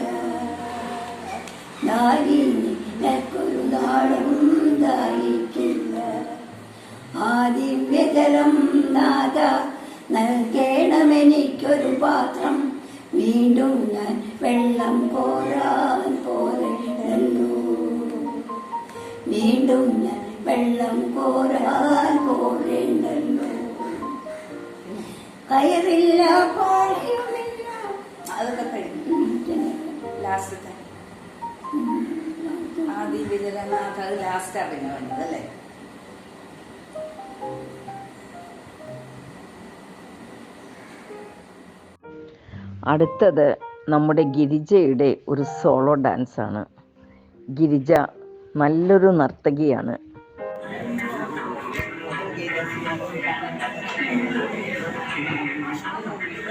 നാരി നിനക്കൊരു നാളും ദാഹിക്കില്ല. ആ ദിവ്യജലം നാഥ നൽകണമെനിക്കൊരു പാത്രം, വീണ്ടും ഞാൻ വെള്ളം കോരാൻ പോരണ്ടല്ലോ, വീണ്ടും ഞാൻ വെള്ളം കോരാൻ പോരണ്ടല്ലോ. കയറില്ല പാളിയുമില്ല, അതൊക്കെ കഴിഞ്ഞു. ലാസ്റ്റ് ആദ്യ വിജയനാഥ അത് ലാസ്റ്റ് പിന്നെ വന്നത് അല്ലേ. അടുത്തത് നമ്മുടെ ഗിരിജയുടെ ഒരു സോളോ ഡാൻസാണ്. ഗിരിജ നല്ലൊരു നർത്തകിയാണ്.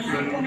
Thank you.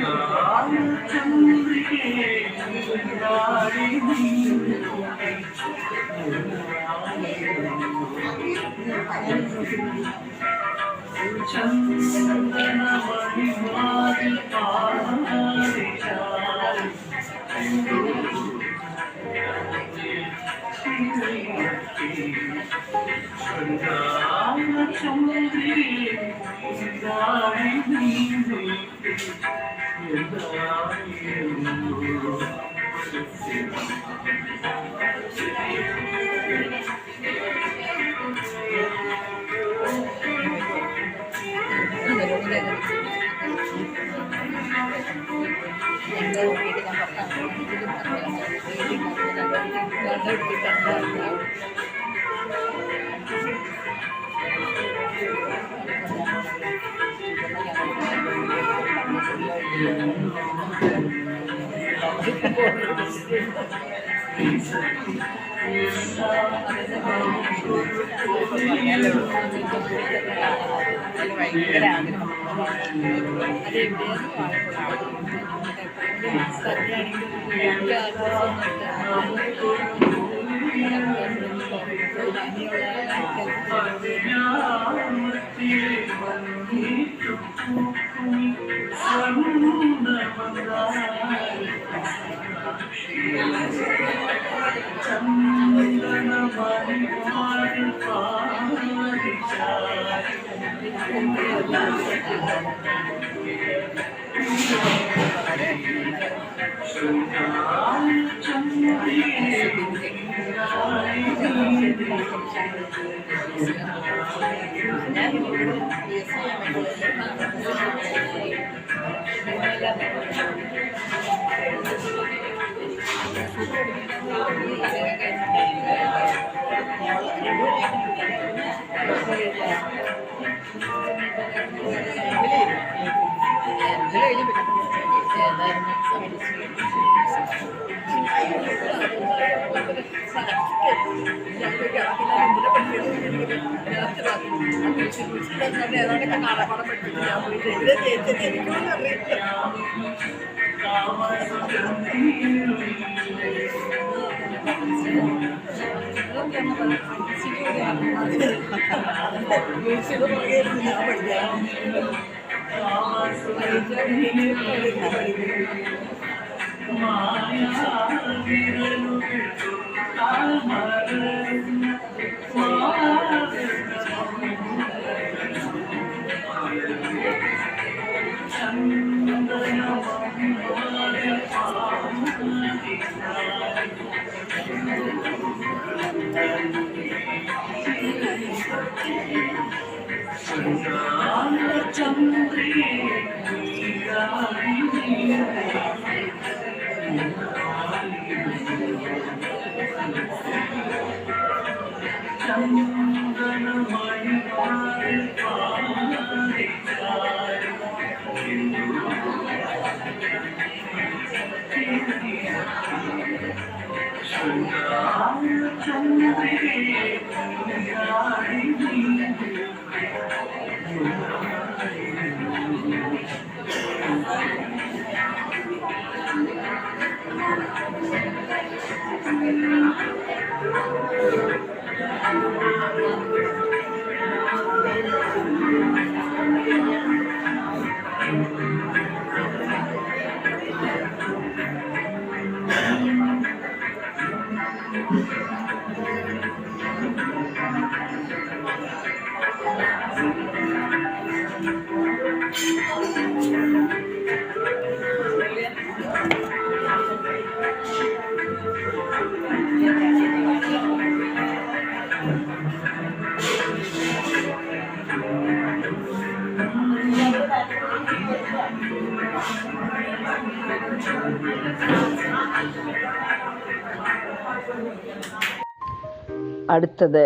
അടുത്തത്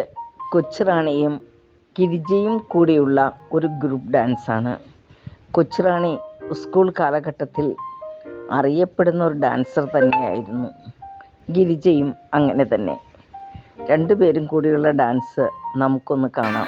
കൊച്ചുറാണിയും ഗിരിജയും കൂടിയുള്ള ഒരു ഗ്രൂപ്പ് ഡാൻസാണ്. കൊച്ചുറാണി സ്കൂൾ കാലഘട്ടത്തിൽ അറിയപ്പെടുന്ന ഒരു ഡാൻസർ തന്നെയായിരുന്നു. ഗിരിജയും അങ്ങനെ തന്നെ. രണ്ടുപേരും കൂടിയുള്ള ഡാൻസ് നമുക്കൊന്ന് കാണാം.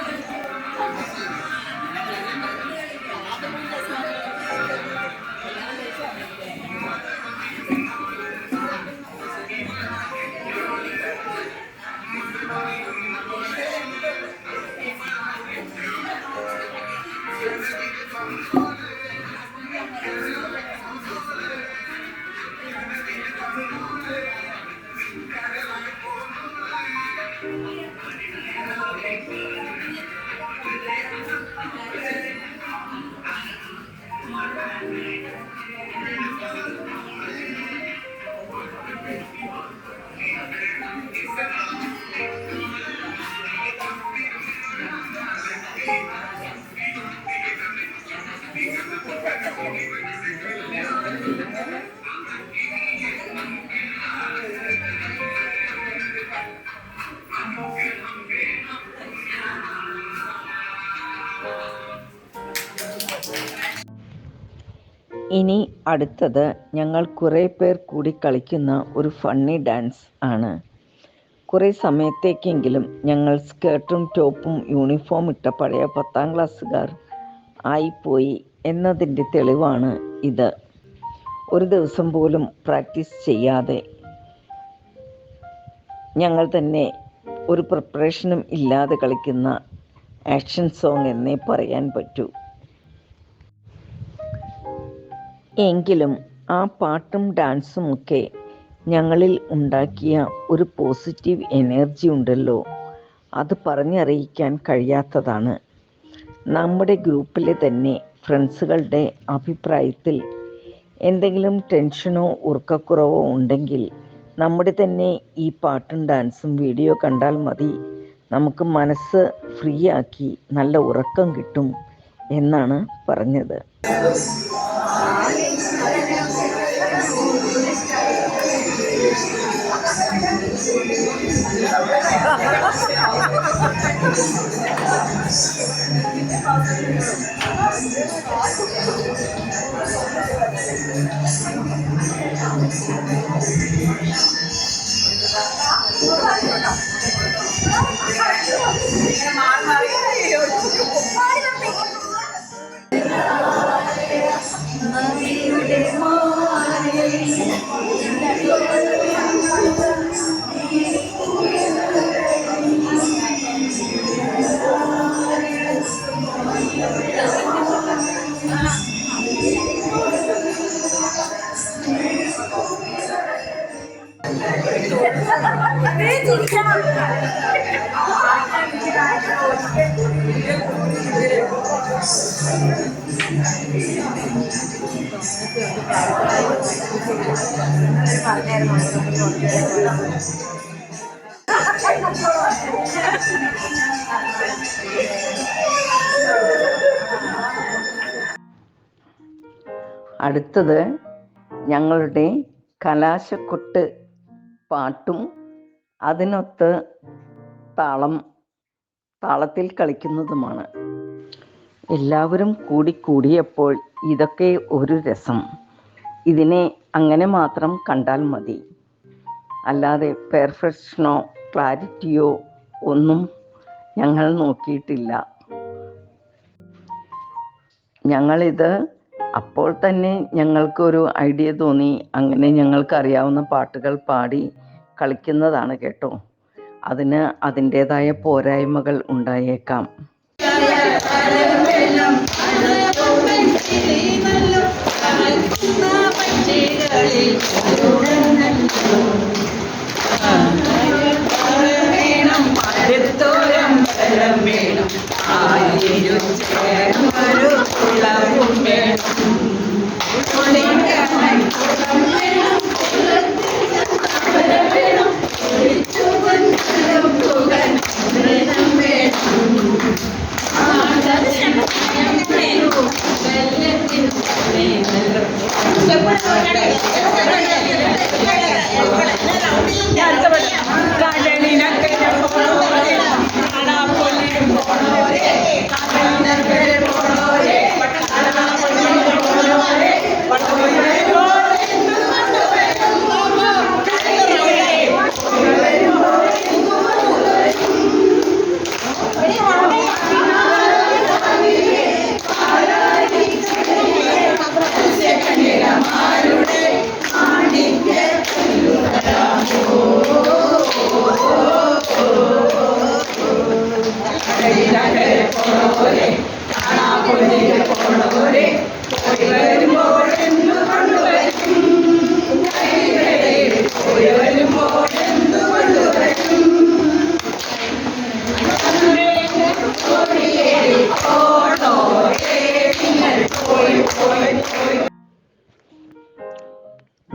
ഇനി അടുത്തത് ഞങ്ങൾ കുറേ പേർ കൂടി കളിക്കുന്ന ഒരു ഫണ്ണി ഡാൻസ് ആണ്. കുറേ സമയത്തേക്കെങ്കിലും ഞങ്ങൾ സ്കേർട്ടും ടോപ്പും യൂണിഫോം ഇട്ട പഴയ 10ാം ക്ലാസ്സുകാർ ആയിപ്പോയി എന്നതിൻ്റെ തെളിവാണ് ഇത്. ഒരു ദിവസം പോലും പ്രാക്ടീസ് ചെയ്യാതെ ഞങ്ങൾ തന്നെ ഒരു പ്രിപ്പറേഷനും ഇല്ലാതെ കളിക്കുന്ന ആക്ഷൻ സോങ് എന്നേ പറയാൻ പറ്റൂ. എങ്കിലും ആ പാട്ടും ഡാൻസുമൊക്കെ ഞങ്ങളിൽ ഉണ്ടാക്കിയ ഒരു പോസിറ്റീവ് എനർജി ഉണ്ടല്ലോ, അത് പറഞ്ഞറിയിക്കാൻ കഴിയാത്തതാണ്. നമ്മുടെ ഗ്രൂപ്പിലെ തന്നെ ഫ്രണ്ട്സുകളുടെ അഭിപ്രായത്തിൽ എന്തെങ്കിലും ടെൻഷനോ ഉറക്കക്കുറവോ ഉണ്ടെങ്കിൽ നമ്മുടെ തന്നെ ഈ പാട്ടും ഡാൻസും വീഡിയോ കണ്ടാൽ മതി, നമുക്ക് മനസ്സ് ഫ്രീ ആക്കി നല്ല ഉറക്കം കിട്ടും എന്നാണ് പറഞ്ഞത്. അടുത്തത് ഞങ്ങളുടെ കലാശക്കൊട്ട് പാട്ടും അതിനൊത്ത് താളത്തിൽ കളിക്കുന്നതുമാണ്. എല്ലാവരും കൂടിയപ്പോൾ ഇതൊക്കെ ഒരു രസം. ഇതിനെ അങ്ങനെ മാത്രം കണ്ടാൽ മതി, അല്ലാതെ പെർഫെക്ഷനോ ക്ലാരിറ്റിയോ ഒന്നും ഞങ്ങൾ നോക്കിയിട്ടില്ല. ഞങ്ങളിത് അപ്പോൾ തന്നെ ഞങ്ങൾക്കൊരു ഐഡിയ തോന്നി, അങ്ങനെ ഞങ്ങൾക്കറിയാവുന്ന പാട്ടുകൾ പാടി കളിക്കുന്നതാണ് കേട്ടോ. അതിന് അതിൻ്റേതായ പോരായ്മകൾ ഉണ്ടായേക്കാം.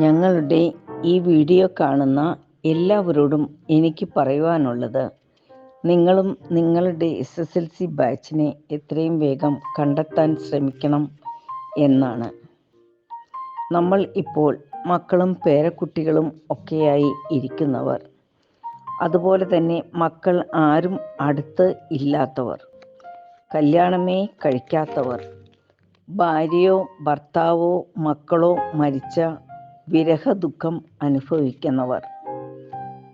ഞങ്ങളുടെ ഈ വീഡിയോ കാണുന്ന എല്ലാവരോടും എനിക്ക് പറയുവാനുള്ളത്, നിങ്ങളും നിങ്ങളുടെ SSLC ബാച്ചിനെ എത്രയും വേഗം കണ്ടെത്താൻ ശ്രമിക്കണം എന്നാണ്. നമ്മൾ ഇപ്പോൾ മക്കളും പേരക്കുട്ടികളും ഒക്കെയായി ഇരിക്കുന്നവർ, അതുപോലെ തന്നെ മക്കൾ ആരും അടുത്ത് ഇല്ലാത്തവർ, കല്യാണമേ കഴിക്കാത്തവർ, ഭാര്യയോ ഭർത്താവോ മക്കളോ മരിച്ച വിരഹ ദുഃഖം അനുഭവിക്കുന്നവർ,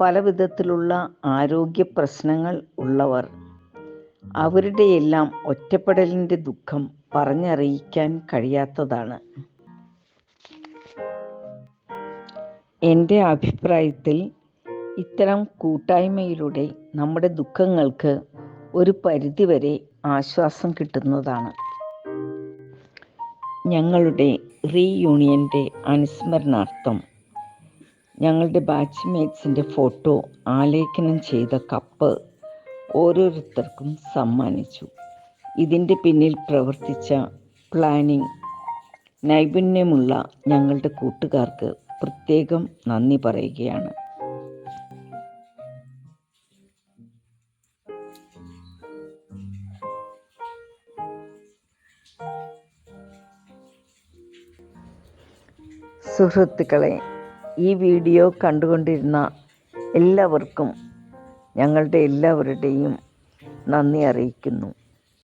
പല വിധത്തിലുള്ള ആരോഗ്യ പ്രശ്നങ്ങൾ ഉള്ളവർ, അവരുടെയെല്ലാം ഒറ്റപ്പെടലിൻ്റെ ദുഃഖം പറഞ്ഞറിയിക്കാൻ കഴിയാത്തതാണ്. എൻ്റെ അഭിപ്രായത്തിൽ ഇത്തരം കൂട്ടായ്മയിലൂടെ നമ്മുടെ ദുഃഖങ്ങൾക്ക് ഒരു പരിധിവരെ ആശ്വാസം കിട്ടുന്നതാണ്. ഞങ്ങളുടെ റീയൂണിയൻ്റെ അനുസ്മരണാർത്ഥം ഞങ്ങളുടെ ബാച്ച്മേറ്റ്സിൻ്റെ ഫോട്ടോ ആലേഖനം ചെയ്ത കപ്പ് ഓരോരുത്തർക്കും സമ്മാനിച്ചു. ഇതിൻ്റെ പിന്നിൽ പ്രവർത്തിച്ച പ്ലാനിംഗ് നൈപുണ്യമുള്ള ഞങ്ങളുടെ കൂട്ടുകാർക്ക് പ്രത്യേകം നന്ദി പറയുകയാണ്. സുഹൃത്തുക്കളെ, ഈ വീഡിയോ കണ്ടുകൊണ്ടിരുന്ന എല്ലാവർക്കും ഞങ്ങളുടെ എല്ലാവരുടെയും നന്ദി അറിയിക്കുന്നു.